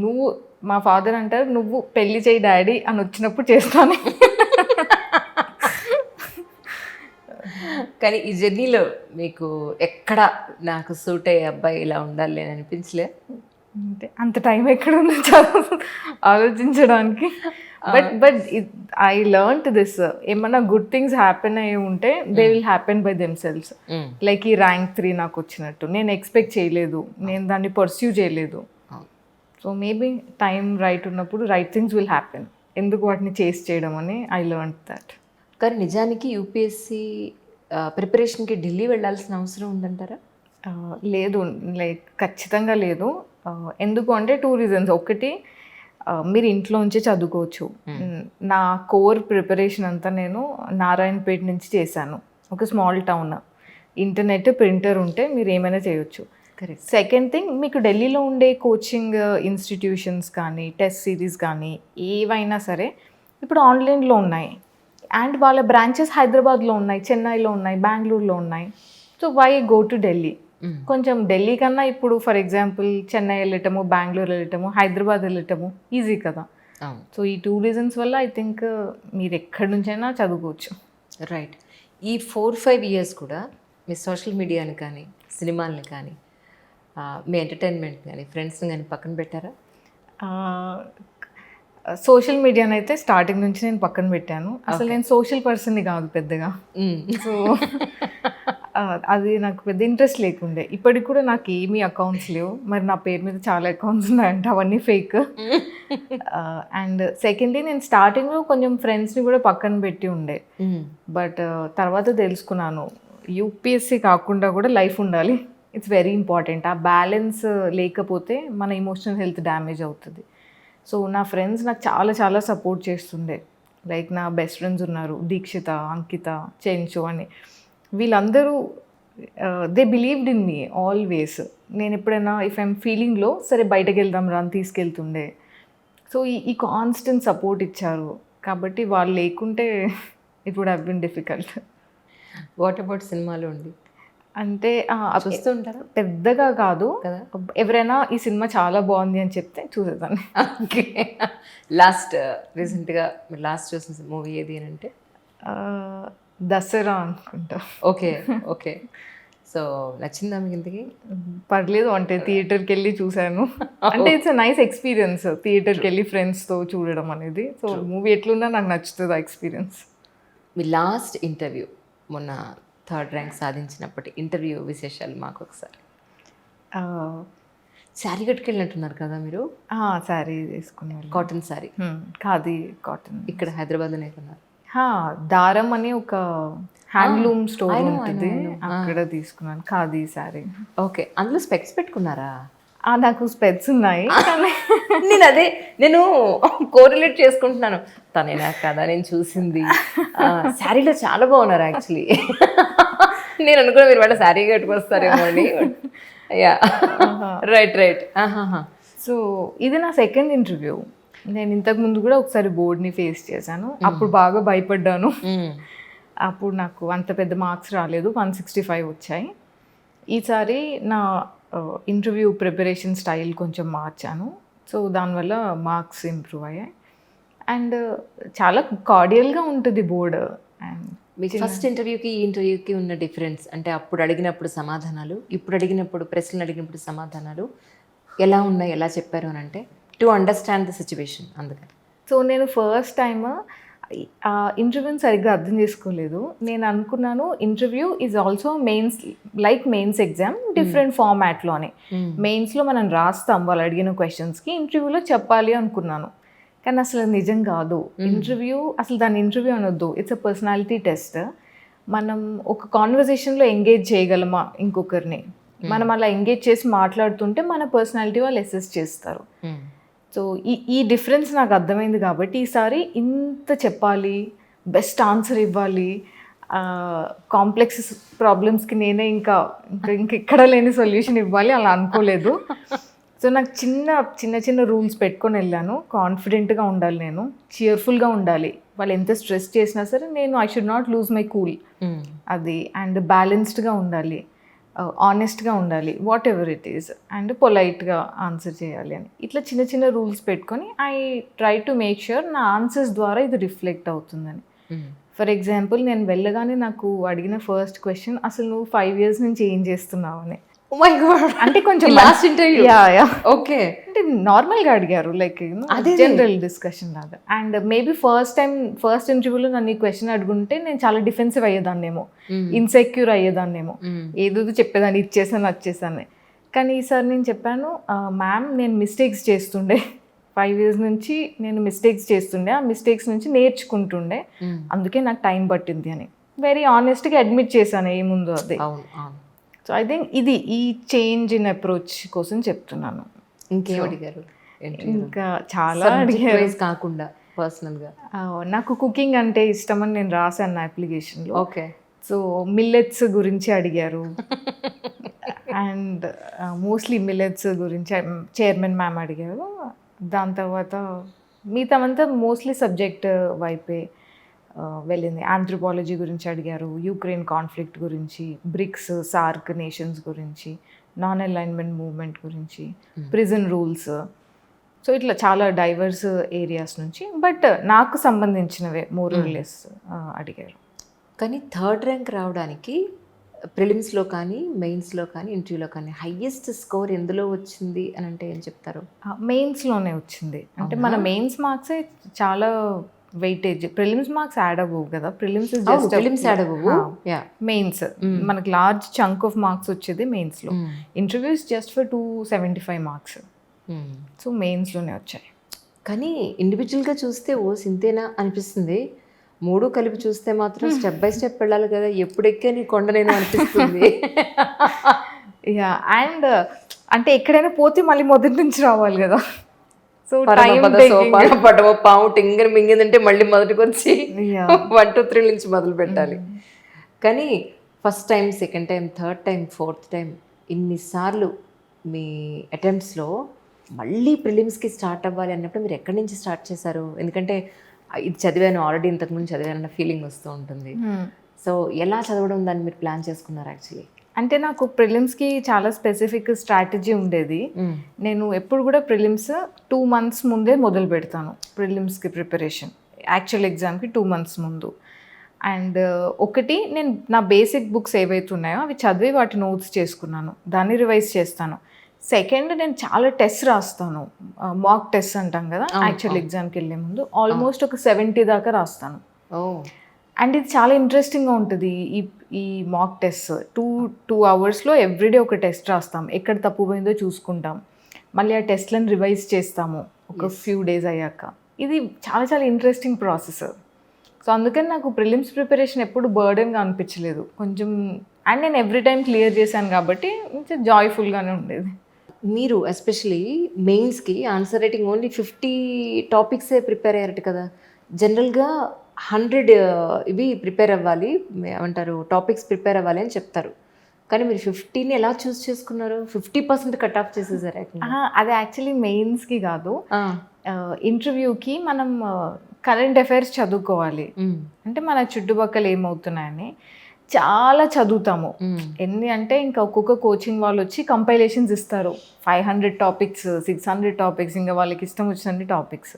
నువ్వు, మా ఫాదర్ అంటారు, నువ్వు పెళ్లి చేయి డాడీ అని వచ్చినప్పుడు చేస్తాను. కానీ ఈ జర్నీలో మీకు ఎక్కడ నాకు సూట్ అయ్యే అబ్బాయి ఇలా ఉండాలి అని అనిపించలే? అంటే అంత టైం ఎక్కడ ఉందో ఆలోచించడానికి. బట్ ఐ లెర్న్డ్ దిస్, ఏమన్నా గుడ్ థింగ్స్ హ్యాపెన్ అయ్యి ఉంటే they will happen by themselves. Like ఈ ర్యాంక్ 3 నాకు వచ్చినట్టు నేను ఎక్స్పెక్ట్ చేయలేదు, నేను దాన్ని పర్స్యూ చేయలేదు. సో మేబీ టైం రైట్ ఉన్నప్పుడు రైట్ థింగ్స్ విల్ హ్యాపెన్, ఎందుకు వాటిని చేసి చేయడం అని ఐ లెర్న్డ్ దట్. కానీ నిజానికి యూపీఎస్సీ ప్రిపరేషన్కి ఢిల్లీ వెళ్ళాల్సిన అవసరం ఉందంటారా? లేదు, లైక్ ఖచ్చితంగా లేదు. ఎందుకు అంటే 2 reasons. ఒకటి, మీరు ఇంట్లోంచే చదువుకోవచ్చు. నా కోర్ ప్రిపరేషన్ అంతా నేను నారాయణపేట నుంచి చేశాను, ఒక స్మాల్ టౌన్. ఇంటర్నెట్, ప్రింటర్ ఉంటే మీరు ఏమైనా చేయొచ్చు. కరెక్ట్. సెకండ్ థింగ్, మీకు ఢిల్లీలో ఉండే కోచింగ్ ఇన్స్టిట్యూషన్స్ కానీ, టెస్ట్ సిరీస్ కానీ ఏవైనా సరే ఇప్పుడు ఆన్లైన్లో ఉన్నాయి. అండ్ వాళ్ళ బ్రాంచెస్ హైదరాబాద్లో ఉన్నాయి, చెన్నైలో ఉన్నాయి, బెంగళూరులో ఉన్నాయి. So why go to Delhi? కొంచెం ఢిల్లీ కన్నా ఇప్పుడు ఫర్ ఎగ్జాంపుల్ చెన్నై వెళ్ళటము, బెంగళూరు వెళ్ళటము, హైదరాబాద్ వెళ్ళటము ఈజీ కదా. అవును. సో ఈ 2 రీజన్స్ వల్ల ఐ థింక్ మీరు ఎక్కడి నుంచైనా చదువుకోవచ్చు. రైట్. ఈ 4-5 ఇయర్స్ కూడా మీ సోషల్ మీడియాని కానీ, సినిమాల్ని కానీ, మీ ఎంటర్టైన్మెంట్ కానీ, ఫ్రెండ్స్ని కానీ పక్కన పెట్టారా? సోషల్ మీడియాని అయితే స్టార్టింగ్ నుంచి నేను పక్కన పెట్టాను. అసలు నేను సోషల్ పర్సన్ని కాదు పెద్దగా. సో అది నాకు పెద్ద ఇంట్రెస్ట్ లేకుండే. ఇప్పటికి కూడా నాకు ఏమీ అకౌంట్స్ లేవు. మరి నా పేరు మీద చాలా అకౌంట్స్ ఉన్నాయంట, అవన్నీ ఫేక్. అండ్ సెకండ్లీ నేను స్టార్టింగ్లో కొంచెం ఫ్రెండ్స్ని కూడా పక్కన పెట్టి ఉండే. బట్ తర్వాత తెలుసుకున్నాను యూపీఎస్సీ కాకుండా కూడా లైఫ్ ఉండాలి. It's very important. ఆ బ్యాలెన్స్ లేకపోతే మన ఎమోషనల్ హెల్త్ డ్యామేజ్ అవుతుంది. సో నా ఫ్రెండ్స్ నాకు చాలా చాలా సపోర్ట్ చేస్తుండే. లైక్ నా బెస్ట్ ఫ్రెండ్స్ ఉన్నారు, దీక్షిత, అంకిత, చెంచు అని. వీళ్ళందరూ they believed in me always. నేను ఎప్పుడైనా ఇఫ్ ఐఎమ్ ఫీలింగ్లో సరే బయటకు వెళ్దాం రా అని తీసుకెళ్తుండే. సో ఈ కాన్స్టెంట్ సపోర్ట్ ఇచ్చారు. కాబట్టి వాళ్ళు లేకుంటే it would have been difficult. What about సినిమాలో ఉండి అంటే చూస్తూ ఉంటారా? పెద్దగా కాదు కదా. ఎవరైనా ఈ సినిమా చాలా బాగుంది అని చెప్తే చూసేదాన్ని. ఓకే. లాస్ట్ రీసెంట్గా మీరు లాస్ట్ చూసిన మూవీ ఏది అని అంటే దసరా అనుకుంటా. ఓకే. ఓకే. సో నచ్చిందా మీకు ఇంతకీ? పర్లేదు, అంటే థియేటర్కి వెళ్ళి చూశాను. అంటే ఇట్స్ అ నైస్ ఎక్స్పీరియన్స్ థియేటర్కి వెళ్ళి ఫ్రెండ్స్తో చూడడం అనేది. సో మూవీ ఎట్లున్నా నాకు నచ్చుతుంది ఆ ఎక్స్పీరియన్స్. మీ లాస్ట్ ఇంటర్వ్యూ మొన్న 3rd ర్యాంక్ సాధించినప్పటి ఇంటర్వ్యూ విశేషాలు మాకు ఒకసారి. శారీ కట్టుకెళ్ళినట్టున్నారు కదా మీరు? శారీ తీసుకుని కాటన్ శారీ. ఖాదీ కాటన్. ఇక్కడ హైదరాబాద్లోనే కొన్నారు? దారం అని ఒక హ్యాండ్లూమ్ స్టోర్ ఉంటుంది, అక్కడ తీసుకున్నాను ఖాదీ శారీ. ఓకే. అందులో స్పెక్స్ పెట్టుకున్నారా? నాకు స్పెట్స్ ఉన్నాయి. నేను కోరిలేట్ చేసుకుంటున్నాను, తనేనా కదా నేను చూసింది. శారీలో చాలా బాగున్నారు యాక్చువల్లీ. నేను అనుకున్నా మీరు వాళ్ళ శారీ కట్టుకొస్తారేమో అని. Yeah, right right. సో ఇది నా సెకండ్ ఇంటర్వ్యూ. నేను ఇంతకు ముందు కూడా ఒకసారి బోర్డ్ని ఫేస్ చేశాను. అప్పుడు బాగా భయపడ్డాను. అప్పుడు నాకు అంత పెద్ద మార్క్స్ రాలేదు, 165 వచ్చాయి. ఈసారి నా ఇంటర్వ్యూ ప్రిపరేషన్ స్టైల్ కొంచెం మార్చాను. సో దానివల్ల మార్క్స్ ఇంప్రూవ్ అయ్యాయి. అండ్ చాలా కార్డియల్గా ఉంటుంది బోర్డు. అండ్ మీకు ఫస్ట్ ఇంటర్వ్యూకి ఈ ఇంటర్వ్యూకి ఉన్న డిఫరెన్స్ అంటే అప్పుడు అడిగినప్పుడు సమాధానాలు, ఇప్పుడు అడిగినప్పుడు ప్రశ్నలు అడిగినప్పుడు సమాధానాలు ఎలా ఉన్నాయి, ఎలా చెప్పారు అని అంటే టు అండర్స్టాండ్ ద సిచ్యువేషన్. అందుకని సో నేను ఫస్ట్ టైం ఇంటర్వ్యూని సరిగ్గా అర్థం చేసుకోలేదు. నేను అనుకున్నాను interview is also mains exam, different ఫార్మాట్లోనే. మెయిన్స్లో మనం రాస్తాం వాళ్ళు అడిగిన క్వశ్చన్స్కి, ఇంటర్వ్యూలో చెప్పాలి అనుకున్నాను. కానీ అసలు నిజం కాదు. ఇంటర్వ్యూ అసలు దాని ఇంటర్వ్యూ అనొద్దు, ఇట్స్ అ పర్సనాలిటీ టెస్ట్. మనం ఒక కాన్వర్జేషన్లో ఎంగేజ్ చేయగలమా ఇంకొకరిని, మనం అలా ఎంగేజ్ చేసి మాట్లాడుతుంటే మన పర్సనాలిటీ వాళ్ళు అసెస్ చేస్తారు. సో ఈ డిఫరెన్స్ నాకు అర్థమైంది. కాబట్టి ఈసారి ఇంత చెప్పాలి, బెస్ట్ ఆన్సర్ ఇవ్వాలి, కాంప్లెక్స్ ప్రాబ్లమ్స్కి నేనే ఇంకా ఎక్కడ లేని సొల్యూషన్ ఇవ్వాలి అలా అనుకోలేదు. సో నాకు చిన్న చిన్న రూల్స్ పెట్టుకొని వెళ్ళాను. కాన్ఫిడెంట్గా ఉండాలి, నేను చియర్ఫుల్గా ఉండాలి. వాళ్ళు ఎంత స్ట్రెస్ చేసినా సరే నేను I should not lose my cool, అది. అండ్ బ్యాలెన్స్డ్గా ఉండాలి, ఆనెస్ట్గా ఉండాలి, whatever it is, and పొలైట్గా ఆన్సర్ చేయాలి అని. ఇట్లా చిన్న చిన్న రూల్స్ పెట్టుకొని I try to make sure నా ఆన్సర్స్ ద్వారా ఇది రిఫ్లెక్ట్ అవుతుందని. ఫర్ ఎగ్జాంపుల్ నేను వెళ్ళగానే నాకు అడిగిన ఫస్ట్ క్వశ్చన్, అసలు నువ్వు 5 years నుంచి ఏం చేస్తున్నావు అని. అంటే కొంచెం లాస్ట్ ఇంటర్వ్యూ. ఓకే. అంటే నార్మల్గా అడిగారు, లైక్ జనరల్ డిస్కషన్ లాగా. అండ్ మేబీ ఫస్ట్ ఇంటర్వ్యూలో నన్ను ఈ క్వశ్చన్ అడుగుంటే నేను చాలా డిఫెన్సివ్ అయ్యేదాన్నేమో, ఇన్సెక్యూర్ అయ్యేదాన్నేమో, ఏదో చెప్పేదాన్ని, ఇచ్చేసాను వచ్చేసాను. కానీ ఈసారి నేను చెప్పాను, మ్యామ్ నేను మిస్టేక్స్ చేస్తుండే, 5 years నుంచి నేను మిస్టేక్స్ చేస్తుండే, ఆ మిస్టేక్స్ నుంచి నేర్చుకుంటుండే, అందుకే నాకు టైం పట్టింది అని వెరీ ఆనెస్ట్గా అడ్మిట్ చేశాను ఏముందో అది. సో ఐ థింక్ ఇది ఈ చేంజ్ ఇన్ అప్రోచ్ కోసం చెప్తున్నాను. ఇంకేం అడిగారు? ఇంకా చాలా అడిగారు కాకుండా పర్సనల్గా. నాకు కుకింగ్ అంటే ఇష్టమని నేను రాశాను నా అప్లికేషన్లో. ఓకే. సో మిల్లెట్స్ గురించి అడిగారు. అండ్ మోస్ట్లీ మిల్లెట్స్ గురించి చైర్మన్ మ్యామ్ అడిగారు. దాని తర్వాత మిగతామంతా మోస్ట్లీ సబ్జెక్ట్ వైపే. వెళ్ళింది. ఆంథ్రోపాలజీ గురించి అడిగారు, యుక్రెయిన్ కాన్ఫ్లిక్ట్ గురించి, బ్రిక్స్, సార్క్ నేషన్స్ గురించి, నాన్ అలైన్మెంట్ మూవ్మెంట్ గురించి, ప్రిజన్ రూల్స్. సో ఇట్లా చాలా డైవర్స్ ఏరియాస్ నుంచి, బట్ నాకు సంబంధించినవే మోరల్లెస్ అడిగారు. కానీ థర్డ్ ర్యాంక్ రావడానికి ప్రిలిమ్స్లో కానీ మెయిన్స్లో కానీ ఇంటర్వ్యూలో కానీ హైయెస్ట్ స్కోర్ ఎందులో వచ్చింది అని అంటే ఏం చెప్తారు? మెయిన్స్లోనే వచ్చింది. అంటే మన మెయిన్స్ మార్క్సే చాలా వెయిటేజ్, ప్రిలిమ్స్ మార్క్స్ యాడ్ అవ్వవు కదా. ప్రిలిమ్స్ ప్రిలిమ్స్ యాడ్ అవ్వవు, మెయిన్స్ మనకి లార్జ్ చంక్ ఆఫ్ మార్క్స్ వచ్చేది మెయిన్స్లో. Interviews just for 275 marks. So మెయిన్స్లోనే వచ్చాయి. కానీ ఇండివిజువల్గా చూస్తే ఓ సింతేనా అనిపిస్తుంది, మూడు కలిపి చూస్తే మాత్రం స్టెప్ బై స్టెప్ వెళ్ళాలి కదా, ఎప్పుడు ఎక్కే నీ కొండ నేను అనిపిస్తుంది. యా, అండ్ అంటే ఎక్కడైనా పోతే మళ్ళీ మొదటి నుంచి రావాలి కదా. సో పడవ పాము టింగర్ మింగిందంటే మళ్ళీ మొదటికి వచ్చి 1 2 3 నుంచి మొదలు పెట్టాలి. కానీ first time, second time, third time, fourth time ఇన్నిసార్లు మీ అటెంప్ట్స్లో మళ్ళీ ప్రిలిమ్స్కి స్టార్ట్ అవ్వాలి అన్నప్పుడు మీరు ఎక్కడి నుంచి స్టార్ట్ చేశారు? ఎందుకంటే ఇది చదివాను ఆల్రెడీ, ఇంతకుముందు చదివాను అన్న ఫీలింగ్ వస్తూ ఉంటుంది. సో ఎలా చదవడం దాన్ని మీరు ప్లాన్ చేసుకున్నారు యాక్చువల్లీ? అంటే నాకు ప్రిలిమ్స్కి చాలా స్పెసిఫిక్ స్ట్రాటజీ ఉండేది. నేను ఎప్పుడు కూడా ప్రిలిమ్స్ 2 months ముందే మొదలు పెడతాను. ప్రిలిమ్స్కి ప్రిపరేషన్ యాక్చువల్ ఎగ్జామ్కి 2 months ముందు. అండ్ ఒకటి, నేను నా బేసిక్ బుక్స్ ఏవైతే ఉన్నాయో అవి చదివి వాటి నోట్స్ చేసుకున్నాను, దాన్ని రివైజ్ చేస్తాను. సెకండ్, నేను చాలా టెస్ట్ రాస్తాను, మాక్ టెస్ట్ అంటాం కదా యాక్చువల్ ఎగ్జామ్కి వెళ్ళే ముందు. ఆల్మోస్ట్ ఒక 70 దాకా రాస్తాను. అండ్ ఇది చాలా ఇంట్రెస్టింగ్గా ఉంటుంది. ఈ మాక్ టెస్ట్ 2 hours ఎవ్రీడే ఒక టెస్ట్ రాస్తాం, ఎక్కడ తప్పు పోయిందో చూసుకుంటాం, మళ్ళీ ఆ టెస్ట్లను రివైజ్ చేస్తాము ఒక ఫ్యూ డేస్ అయ్యాక. ఇది చాలా చాలా ఇంట్రెస్టింగ్ ప్రాసెస్. సో అందుకని నాకు ప్రిలిమ్స్ ప్రిపరేషన్ ఎప్పుడు బర్డెన్గా అనిపించలేదు కొంచెం. అండ్ నేను ఎవ్రీ టైం క్లియర్ చేశాను కాబట్టి కొంచెం జాయ్ఫుల్గానే ఉండేది. మీరు ఎస్పెషలీ మెయిన్స్కి ఆన్సర్ రైటింగ్ ఓన్లీ 50 టాపిక్సే ప్రిపేర్ అయ్యారట కదా. జనరల్గా 100 ఇవి ప్రిపేర్ అవ్వాలి, ఏమంటారు టాపిక్స్ ప్రిపేర్ అవ్వాలి అని చెప్తారు. కానీ మీరు 50ని ఎలా చూస్ చేసుకున్నారు? 50% కట్ ఆఫ్ చేసేసారు. అది యాక్చువల్లీ మెయిన్స్కి కాదు, ఇంటర్వ్యూకి మనం కరెంట్ అఫైర్స్ చదువుకోవాలి. అంటే మన చుట్టుపక్కల ఏమవుతున్నాయని చాలా చదువుతాము. ఎన్ని అంటే ఇంకా ఒక్కొక్క కోచింగ్ వాళ్ళు వచ్చి కంపైలేషన్స్ ఇస్తారు, 500 టాపిక్స్, 600 టాపిక్స్, ఇంకా వాళ్ళకి ఇష్టం వచ్చినన్ని టాపిక్స్.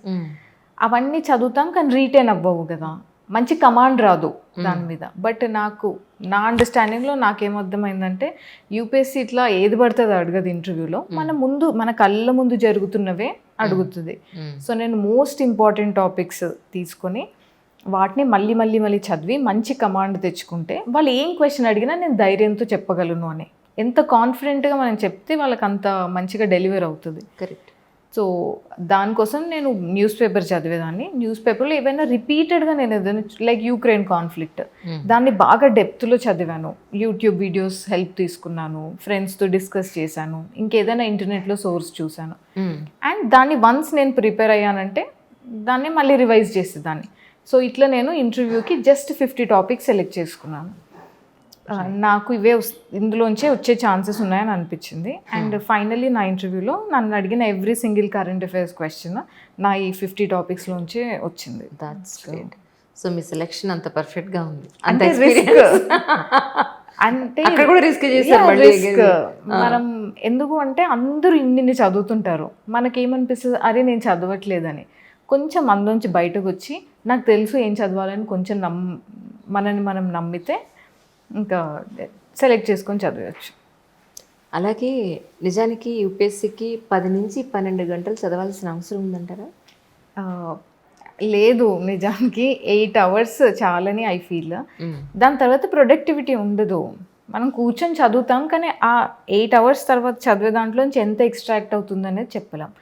అవన్నీ చదువుతాం కానీ రీటైన్ అవ్వవు కదా, మంచి కమాండ్ రాదు దాని మీద. బట్ నాకు నా అండర్స్టాండింగ్లో నాకేమర్థమైందంటే యూపీఎస్సీ ఇట్లా ఏది పడుతుంది అడగదు ఇంటర్వ్యూలో, మన కళ్ళ ముందు జరుగుతున్నవే అడుగుతుంది. సో నేను మోస్ట్ ఇంపార్టెంట్ టాపిక్స్ తీసుకొని వాటిని మళ్ళీ మళ్ళీ మళ్ళీ చదివి మంచి కమాండ్ తెచ్చుకుంటే వాళ్ళు ఏం క్వశ్చన్ అడిగినా నేను ధైర్యంతో చెప్పగలను అని, ఎంత కాన్ఫిడెంట్గా మనం చెప్తే వాళ్ళకి అంత మంచిగా డెలివర్ అవుతుంది. కరెక్ట్. సో దానికోసం నేను న్యూస్ పేపర్ చదివేదాన్ని. న్యూస్ పేపర్లో ఏవైనా రిపీటెడ్గా నేను ఏదైనా లైక్ యుక్రెయిన్ కాన్ఫ్లిక్ట్ దాన్ని బాగా డెప్త్లో చదివాను, యూట్యూబ్ వీడియోస్ హెల్ప్ తీసుకున్నాను, ఫ్రెండ్స్తో డిస్కస్ చేశాను, ఇంకేదైనా ఇంటర్నెట్లో సోర్స్ చూశాను. అండ్ దాన్ని వన్స్ నేను ప్రిపేర్ అయ్యానంటే దాన్ని మళ్ళీ రివైజ్ చేసేదాన్ని. సో ఇట్లా నేను ఇంటర్వ్యూకి జస్ట్ 50 టాపిక్స్ సెలెక్ట్ చేసుకున్నాను. నాకు ఇందులోంచే వచ్చే ఛాన్సెస్ ఉన్నాయని అనిపించింది. అండ్ ఫైనల్లీ నా ఇంటర్వ్యూలో నన్ను అడిగిన every single current affairs question నా ఈ 50 టాపిక్స్లోంచే వచ్చింది. That's great. So me selection అంత పర్ఫెక్ట్గా ఉంది. అంటే రిస్క్ అంటే అక్కడ కూడా రిస్క్ చేశారు. రిస్క్ మనం ఎందుకు అంటే అందరూ ఇన్ని చదువుతుంటారు, మనకేమనిపిస్తుంది అరే నేను చదవట్లేదని. కొంచెం అందులోంచి బయటకు వచ్చి నాకు తెలుసు ఏం చదవాలని కొంచెం మనని మనం నమ్మితే ఇంకా సెలెక్ట్ చేసుకొని చదవచ్చు. అలాగే నిజానికి యూపీఎస్సీకి 10 నుంచి 12 గంటలు చదవాల్సిన అవసరం ఉందంటారా? లేదు, నిజానికి 8 hours చాలని ఐ ఫీల్. దాని తర్వాత ప్రొడక్టివిటీ ఉండదు. మనం కూర్చొని చదువుతాం కానీ ఆ 8 hours తర్వాత చదివే దాంట్లోంచి ఎంత ఎక్స్ట్రాక్ట్ అవుతుంది అనేది చెప్పలేం.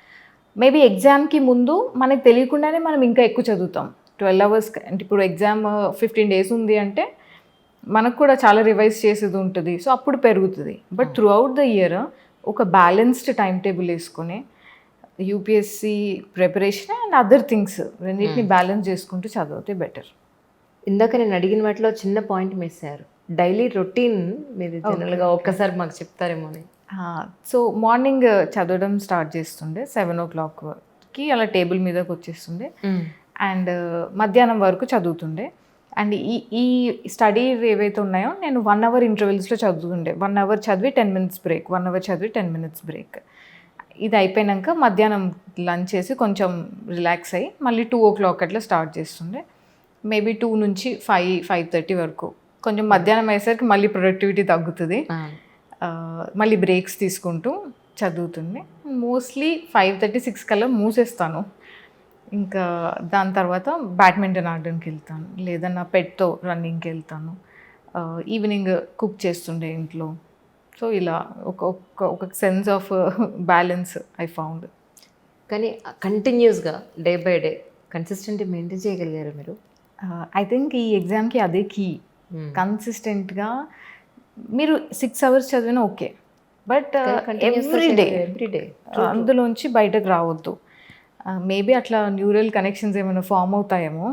మేబీ ఎగ్జామ్కి ముందు మనకు తెలియకుండానే మనం ఇంకా ఎక్కువ చదువుతాం. 12 hours అంటే ఇప్పుడు ఎగ్జామ్ 15 days ఉంది అంటే మనకు కూడా చాలా రివైజ్ చేసేది ఉంటుంది, సో అప్పుడు పెరుగుతుంది. But through out the year ఒక బ్యాలెన్స్డ్ టైం టేబుల్ వేసుకొని UPSC preparation and other things రెండింటిని బ్యాలెన్స్ చేసుకుంటూ చదివితే బెటర్. ఇందాక నేను అడిగిన వాటిలో చిన్న పాయింట్ మిస్ అయ్యారు. డైలీ రొటీన్ మీరు జనరల్గా ఒక్కసారి మాకు చెప్తారేమో అని. సో మార్నింగ్ చదవడం స్టార్ట్ చేస్తుండే 7 o'clockకి అలా టేబుల్ మీదకి వచ్చేస్తుండే. అండ్ మధ్యాహ్నం వరకు చదువుతుండే. అండ్ ఈ స్టడీ ఏవైతే ఉన్నాయో నేను 1 అవర్ ఇంటర్వెల్స్లో చదువుతుండే. 1 అవర్ చదివి 10 మినిట్స్ బ్రేక్, 1 అవర్ చదివి 10 మినిట్స్ బ్రేక్. ఇది అయిపోయాక మధ్యాహ్నం లంచ్ చేసి కొంచెం రిలాక్స్ అయ్యి మళ్ళీ 2:00 అట్లా స్టార్ట్ చేస్తుండే. మేబీ 2 నుంచి 5:30 వరకు. కొంచెం మధ్యాహ్నం అయ్యేసరికి మళ్ళీ ప్రొడక్టివిటీ తగ్గుతుంది. మళ్ళీ బ్రేక్స్ తీసుకుంటూ చదువుతుంది. మోస్ట్లీ 5:30-6 కల్లా మూసేస్తాను. ఇంకా దాని తర్వాత బ్యాడ్మింటన్ ఆడడానికి వెళ్తాను, లేదా నా పెట్తో రన్నింగ్కి వెళ్తాను. ఈవినింగ్ కుక్ చేస్తుండే ఇంట్లో. సో ఇలా ఒక sense of balance I found. కానీ కంటిన్యూస్గా day by day consistent maintain చేయగలిగారు మీరు? ఐ థింక్ ఈ ఎగ్జామ్కి అదే కీ. కన్సిస్టెంట్గా మీరు 6 అవర్స్ చదివినా ఓకే, బట్ ఎవ్రీడే అందులోంచి బయటకు రావద్దు. మేబీ అట్లా న్యూరల్ కనెక్షన్స్ ఏమైనా ఫామ్ అవుతాయేమో.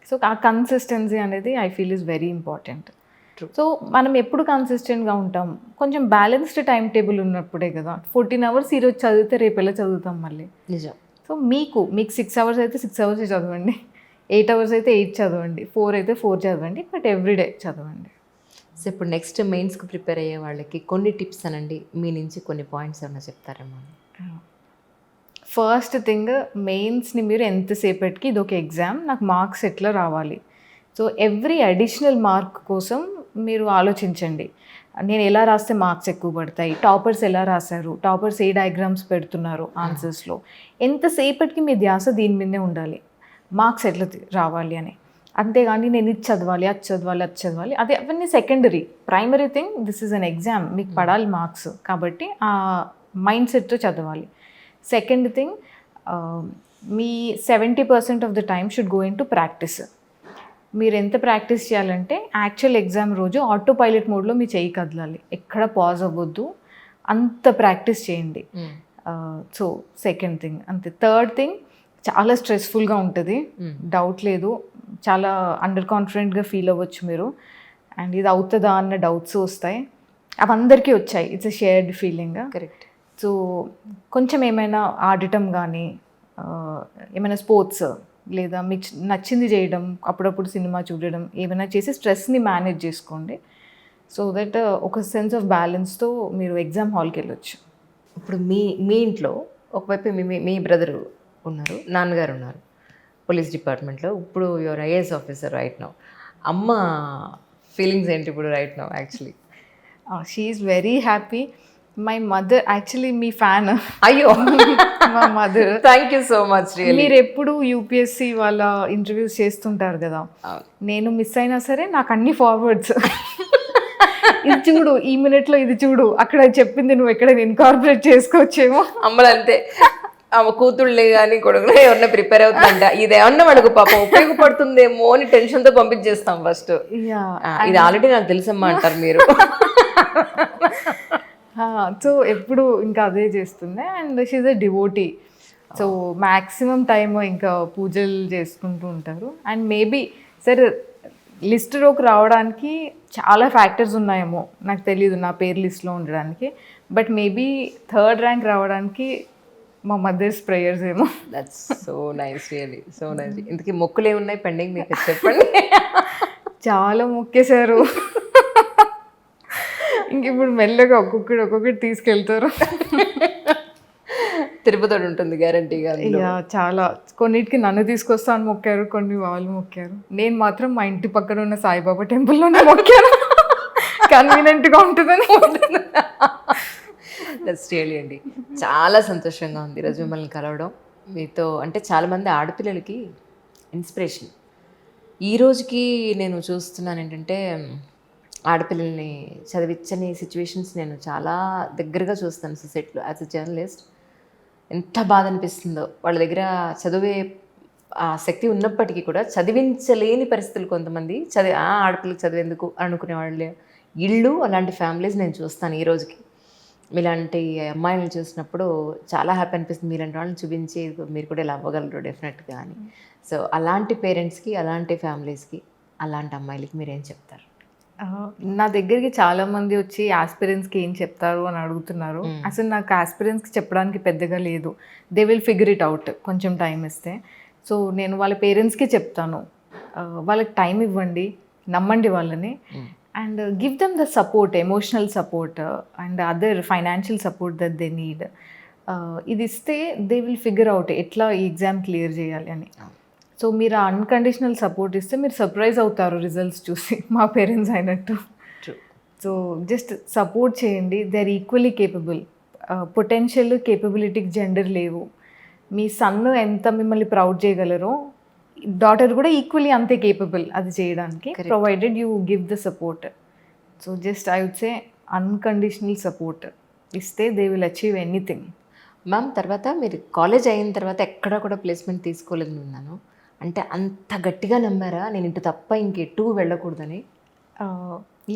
సో ఆ కన్సిస్టెన్సీ అనేది I feel is very important. So మనం ఎప్పుడు కన్సిస్టెంట్గా ఉంటాం, కొంచెం బ్యాలెన్స్డ్ టైం టేబుల్ ఉన్నప్పుడే కదా. 14 అవర్స్ ఈరోజు చదివితే రేపు ఎలా చదువుతాం మళ్ళీ? నిజం. సో మీకు 6 అవర్స్ అయితే 6 అవర్స్ చదవండి, 8 అవర్స్ అయితే 8 చదవండి, 4 అయితే 4 చదవండి, బట్ ఎవ్రీడే చదవండి. సో ఇప్పుడు నెక్స్ట్ మెయిన్స్కి ప్రిపేర్ అయ్యే వాళ్ళకి కొన్ని టిప్స్ అనండి, మీ నుంచి కొన్ని పాయింట్స్ ఏమైనా చెప్తారేమో. ఫస్ట్ థింగ్, మెయిన్స్ని మీరు ఎంతసేపటికి ఇది ఒక ఎగ్జామ్, నాకు మార్క్స్ ఎట్లా రావాలి. సో ఎవ్రీ అడిషనల్ మార్క్ కోసం మీరు ఆలోచించండి. నేను ఎలా రాస్తే మార్క్స్ ఎక్కువ పడతాయి, టాపర్స్ ఎలా రాశారు, టాపర్స్ ఏ డయాగ్రామ్స్ పెడుతున్నారు ఆన్సర్స్లో, ఎంతసేపటికి మీ ధ్యాస దీని మీదే ఉండాలి, మార్క్స్ ఎట్లా రావాలి అని. అంతేగాని నేను ఇది చదవాలి, అది చదవాలి, అది చదవాలి, అదే అవన్నీ secondary. Primary thing, this is an exam, మీకు పడాలి మార్క్స్, కాబట్టి ఆ మైండ్ సెట్తో చదవాలి. Second thing, me 70% of the time should go in to practice. మీరు ఎంత ప్రాక్టీస్ చేయాలంటే యాక్చువల్ ఎగ్జామ్ రోజు ఆటో పైలట్ మోడ్లో మీ చెయ్యి కదలాలి, ఎక్కడ పాజ్ అవ్వద్దు, అంత ప్రాక్టీస్ చేయండి. సో సెకండ్ థింగ్ అంతే. థర్డ్ థింగ్, చాలా స్ట్రెస్ఫుల్గా ఉంటుంది, డౌట్ లేదు. చాలా అండర్ కాన్ఫిడెంట్గా ఫీల్ అవ్వచ్చు మీరు, అండ్ ఇది అవుతుందా అన్న డౌట్స్ వస్తాయి. అవి అందరికీ వచ్చాయి, it's a shared feeling. Correct. So కొంచెం ఏమైనా ఆడటం కానీ, ఏమైనా స్పోర్ట్స్, లేదా మీకు నచ్చింది చేయడం, అప్పుడప్పుడు సినిమా చూడడం, ఏమైనా చేసి స్ట్రెస్ని మేనేజ్ చేసుకోండి. సో దట్ ఒక సెన్స్ ఆఫ్ బ్యాలెన్స్తో మీరు ఎగ్జామ్ హాల్కి వెళ్ళొచ్చు. ఇప్పుడు మీ ఇంట్లో ఒకవైపు మీ బ్రదరు ఉన్నారు, నాన్నగారు ఉన్నారు పోలీస్ డిపార్ట్మెంట్లో, ఇప్పుడు your IAS officer right now. అమ్మ ఫీలింగ్స్ ఏంటి ఇప్పుడు right now? Actually she is very happy. My mother actually me fan. అయ్యో, మా mother. Thank you so much. మీరు ఎప్పుడు యూపీఎస్సీ వాళ్ళ ఇంటర్వ్యూస్ చేస్తుంటారు కదా, నేను మిస్ అయినా సరే నాకు అన్ని ఫార్వర్డ్స్, ఇది చూడు, ఈ మినిట్లో ఇది చూడు, అక్కడ చెప్పింది నువ్వు ఎక్కడ ఇన్కార్పొరేట్ చేసుకోవచ్చేమో. అమ్మలు అంతే, ఆమె కూతుళ్ళే కానీ కొడుకులే ఎవరన్నా ప్రిపేర్ అవుతుందంట, ఇది ఏమన్నా వాళ్ళకు పాపం ఉపయోగపడుతుందేమో అని టెన్షన్తో పంపించేస్తాం ఫస్ట్. ఇది ఆల్రెడీ నాకు తెలుసమ్మా అంటారు మీరు. సో ఎప్పుడు ఇంకా అదే చేస్తుంది. And she is a devotee. So maximum time ఇంకా పూజలు చేసుకుంటూ ఉంటారు. అండ్ మేబీ సరే లిస్టులోకి రావడానికి చాలా ఫ్యాక్టర్స్ ఉన్నాయేమో, నాకు తెలియదు నా పేరు లిస్ట్లో ఉండడానికి, బట్ మేబీ 3rd ర్యాంక్ రావడానికి మా మదర్స్ ప్రేయర్స్ ఏమో. That's so nice, really so nice. ఇంతకీ మొక్కులు ఏమున్నాయి పెండింగ్ మీకు చెప్పండి? చాలా మొక్కేశారు, ఇంక ఇప్పుడు మెల్లగా ఒక్కొక్కటి తీసుకెళ్తారు. తిరుపతి ఉంటుంది గ్యారంటీగా. చాలా కొన్నిటికి నన్ను తీసుకొస్తాను మొక్కారు, కొన్ని వాళ్ళు మొక్కారు. నేను మాత్రం మా ఇంటి పక్కన ఉన్న సాయిబాబా టెంపుల్లోనే మొక్కాను, కన్వీనియంట్గా ఉంటుందని. దట్స్ రియలీ అండి. చాలా సంతోషంగా ఉంది ఈరోజు మిమ్మల్ని కలవడం మీతో. అంటే చాలామంది ఆడపిల్లలకి ఇన్స్పిరేషన్. ఈ రోజుకి నేను చూస్తున్నాను ఏంటంటే, ఆడపిల్లల్ని చదివించని సిచ్యువేషన్స్ నేను చాలా దగ్గరగా చూస్తాను సొసైటీలో. యాజ్ ఎ జర్నలిస్ట్ ఎంత బాధ అనిపిస్తుందో, వాళ్ళ దగ్గర చదివే ఆ శక్తి ఉన్నప్పటికీ కూడా చదివించలేని పరిస్థితులు. కొంతమంది ఆడపిల్లకి చదివేందుకు అనుకునే వాళ్ళే ఇళ్ళు, అలాంటి ఫ్యామిలీస్ నేను చూస్తాను ఈ రోజుకి. మీలాంటి అమ్మాయిలను చూసినప్పుడు చాలా హ్యాపీ అనిపిస్తుంది. మీలాంటి వాళ్ళని చూపించి మీరు కూడా ఇలా అవ్వగలరు డెఫినెట్గా అని. సో అలాంటి పేరెంట్స్కి, అలాంటి ఫ్యామిలీస్కి, అలాంటి అమ్మాయిలకి మీరేం చెప్తారు? నా దగ్గరికి చాలామంది వచ్చి ఆస్పిరెంట్స్కి ఏం చెప్తారు అని అడుగుతున్నారు. అసలు నాకు ఆస్పిరెంట్స్కి చెప్పడానికి పెద్దగా లేదు. They will figure it out కొంచెం టైం ఇస్తే. సో నేను వాళ్ళ పేరెంట్స్కి చెప్తాను, వాళ్ళకి టైం ఇవ్వండి, నమ్మండి వాళ్ళని, and give them the support, emotional support and other financial support that they need. ఇది ఇస్తే దే విల్ ఫిగర్ అవుట్ ఎట్లా ఈ ఎగ్జామ్ క్లియర్ చేయాలి అని. సో మీరు ఆ అన్కండిషనల్ సపోర్ట్ ఇస్తే మీరు సర్ప్రైజ్ అవుతారు రిజల్ట్స్ చూసి, మా పేరెంట్స్ అయినట్టు. సో జస్ట్ సపోర్ట్ చేయండి, they are equally capable. Potential, కేపబిలిటీకి జెండర్ లేవు. మీ సన్ ఎంత మిమ్మల్ని ప్రౌడ్ చేయగలరో డాటర్ కూడా ఈక్వల్లీ అంతే కేపబుల్ అది చేయడానికి, provided you give the support. So just I would say unconditional support ఇస్తే they will achieve anything. Ma'am, తర్వాత మీరు కాలేజ్ అయిన తర్వాత ఎక్కడా కూడా ప్లేస్మెంట్ తీసుకోలేదని విన్నాను. అంటే అంత గట్టిగా నమ్మారా నేను ఇటు తప్ప ఇంకెటు వెళ్ళకూడదని?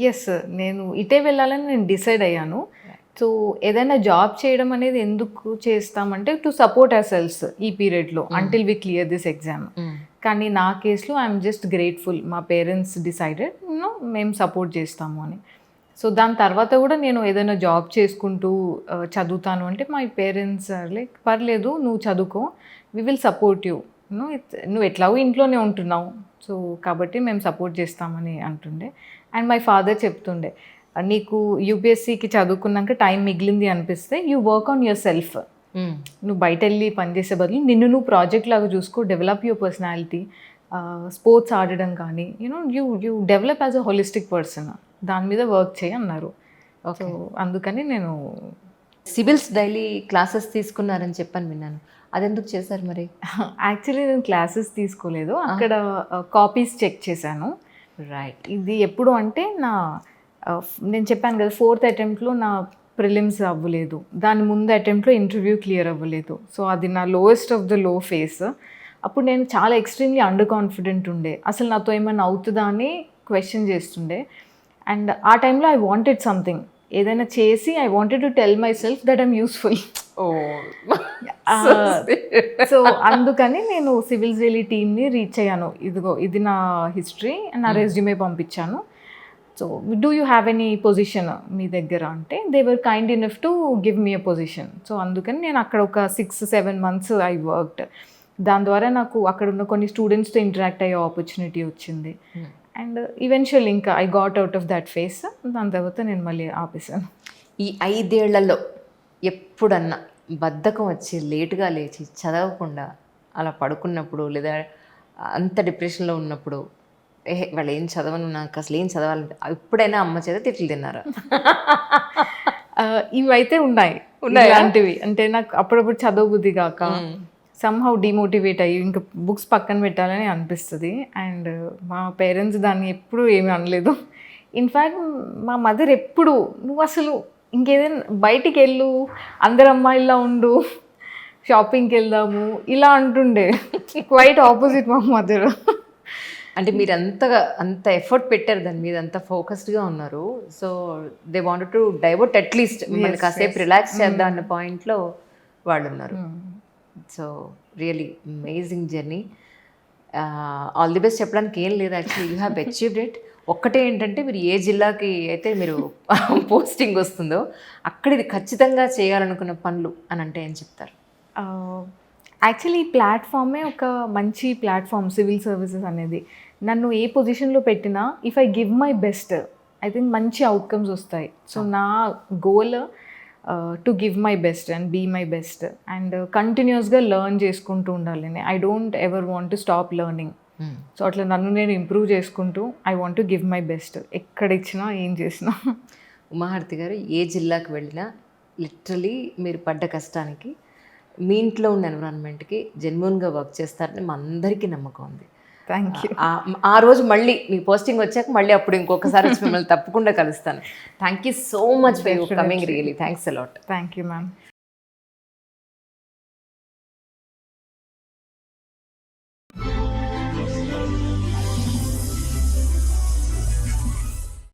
ఎస్, నేను ఇటే వెళ్ళాలని నేను డిసైడ్ అయ్యాను. సో ఏదైనా జాబ్ చేయడం అనేది ఎందుకు చేస్తామంటే టు సపోర్ట్ అవర్ సెల్స్ ఈ పీరియడ్లో until we clear this exam. కానీ నా కేసులో ఐఎమ్ జస్ట్ గ్రేట్ఫుల్, మా పేరెంట్స్ డిసైడెడ్ మేము సపోర్ట్ చేస్తాము అని. సో దాని తర్వాత కూడా నేను ఏదైనా జాబ్ చేసుకుంటూ చదువుతాను అంటే మై పేరెంట్స్ లైక్ పర్లేదు నువ్వు చదువుకో, వి విల్ సపోర్ట్ యూ, నువ్వు ఎట్లాగో ఇంట్లోనే ఉంటున్నావు, సో కాబట్టి మేము సపోర్ట్ చేస్తామని అంటుండే. అండ్ మై ఫాదర్ చెప్తుండే, నీకు యూపీఎస్సీకి చదువుకున్నాక టైం మిగిలింది అనిపిస్తే you work on your self. నువ్వు బయట వెళ్ళి పనిచేసే బదులు నిన్ను నువ్వు ప్రాజెక్ట్ లాగా చూసుకో, డెవలప్ యువర్ పర్సనాలిటీ, స్పోర్ట్స్ ఆడడం కానీ you develop as a holistic person, దాని మీద వర్క్ చేయి అన్నారు. సో అందుకని నేను సివిల్స్ డైలీ క్లాసెస్ తీసుకున్నారని చెప్పని విన్నాను, అదెందుకు చేశారు మరి? యాక్చువల్లీ నేను క్లాసెస్ తీసుకోలేదు, అక్కడ కాపీస్ చెక్ చేశాను. రైట్. ఇది ఎప్పుడు అంటే నేను చెప్పాను కదా 4th అటెంప్ట్లో నా ప్రిలిమ్స్ అవ్వలేదు, దాని ముందు అటెంప్ట్లో ఇంటర్వ్యూ క్లియర్ అవ్వలేదు. సో అది నా lowest of the low face. అప్పుడు నేను చాలా ఎక్స్ట్రీమ్లీ అండర్ కాన్ఫిడెంట్ ఉండే, అసలు నాతో ఏమైనా అవుతుందా అని క్వశ్చన్ చేస్తుండే. అండ్ ఆ టైంలో ఐ వాంటెడ్ సంథింగ్, ఏదైనా చేసి I wanted to tell my self that I'm useful. So అందుకని నేను సివిల్స్ డైలీ టీమ్ని రీచ్ అయ్యాను. ఇదిగో ఇది నా హిస్టరీ, నా రెజ్యూమే పంపించాను. So do you have any position మీ దగ్గర అంటే they were kind enough to give me a position. So అందుకని నేను అక్కడ ఒక 6-7 months ఐ వర్క్డ్. దాని ద్వారా నాకు అక్కడ ఉన్న కొన్ని స్టూడెంట్స్తో ఇంటరాక్ట్ అయ్యే ఆపర్చునిటీ వచ్చింది. అండ్ ఈవెన్చువల్ ఇంకా I got out of that face. దాని తర్వాత నేను మళ్ళీ ఆపేసాను. ఈ 5 ఏళ్లలో ఎప్పుడన్నా బద్ధకం వచ్చి లేటుగా లేచి చదవకుండా అలా పడుకున్నప్పుడు, లేదా అంత డిప్రెషన్లో ఉన్నప్పుడు, వాళ్ళు ఏం చదవను నాకు అసలు ఏం చదవాలంటే ఎప్పుడైనా అమ్మ చేత తిట్లు తిన్నారా? ఇవైతే ఉన్నాయి ఇలాంటివి. అంటే నాకు అప్పుడప్పుడు చదవబుద్ధి కాక సమ్హౌ డిమోటివేట్ అయ్యి ఇంకా బుక్స్ పక్కన పెట్టాలని అనిపిస్తుంది. అండ్ మా పేరెంట్స్ దాన్ని ఎప్పుడు ఏమీ అనలేదు. ఇన్ఫ్యాక్ట్ మా మదర్ ఎప్పుడు నువ్వు అసలు ఇంకేదైనా బయటికి వెళ్ళు, అందరు అమ్మాయిలా ఉండు, షాపింగ్కి వెళ్దాము ఇలా అంటుండే. క్వైట్ ఆపోజిట్ మా మదర్. అంటే మీరు అంత ఎఫర్ట్ పెట్టారు దాని మీద, అంత ఫోకస్డ్గా ఉన్నారు. So they wanted to divert at least మిమ్మల్ని కాసేపు రిలాక్స్ చేద్దాం అన్న పాయింట్లో వాళ్ళు ఉన్నారు. So really amazing journey. All the best చెప్పడానికి ఏం లేదు. Actually you have achieved it. ఒక్కటే ఏంటంటే మీరు ఏ జిల్లాకి అయితే మీరు పోస్టింగ్ వస్తుందో అక్కడ ఇది ఖచ్చితంగా చేయాలనుకున్న పనులు అని అంటే ఏం చెప్తారు? యాక్చువల్లీ ఈ ప్లాట్ఫామే ఒక మంచి ప్లాట్ఫామ్, సివిల్ సర్వీసెస్ అనేది. నన్ను ఏ పొజిషన్లో పెట్టినా if I give my best I think మంచి అవుట్కమ్స్ వస్తాయి. సో నా goal to give my best and be my best and కంటిన్యూస్గా లెర్న్ చేసుకుంటూ ఉండాలి. I don't ever want to stop learning. So అట్లా నన్ను నేను ఇంప్రూవ్ చేసుకుంటూ I want to give my best ఎక్కడ ఇచ్చినా ఏం చేసినా. ఉమాహారతి గారు, ఏ జిల్లాకు వెళ్ళినా లిటరలీ మీరు పడ్డ కష్టానికి మీ ఇంట్లో ఉన్న ఎన్విరాన్మెంట్కి జెన్యూన్గా వర్క్ చేస్తారని మా అందరికీ నమ్మకం ఉంది. Thank you. ఆ రోజు మళ్ళీ మీ పోస్టింగ్ వచ్చాక మళ్ళీ అప్పుడు ఇంకొకసారి వచ్చి మిమ్మల్ని తప్పకుండా కలుస్తాను. Thank you so much for your coming. Really thanks a lot. Thank you ma'am.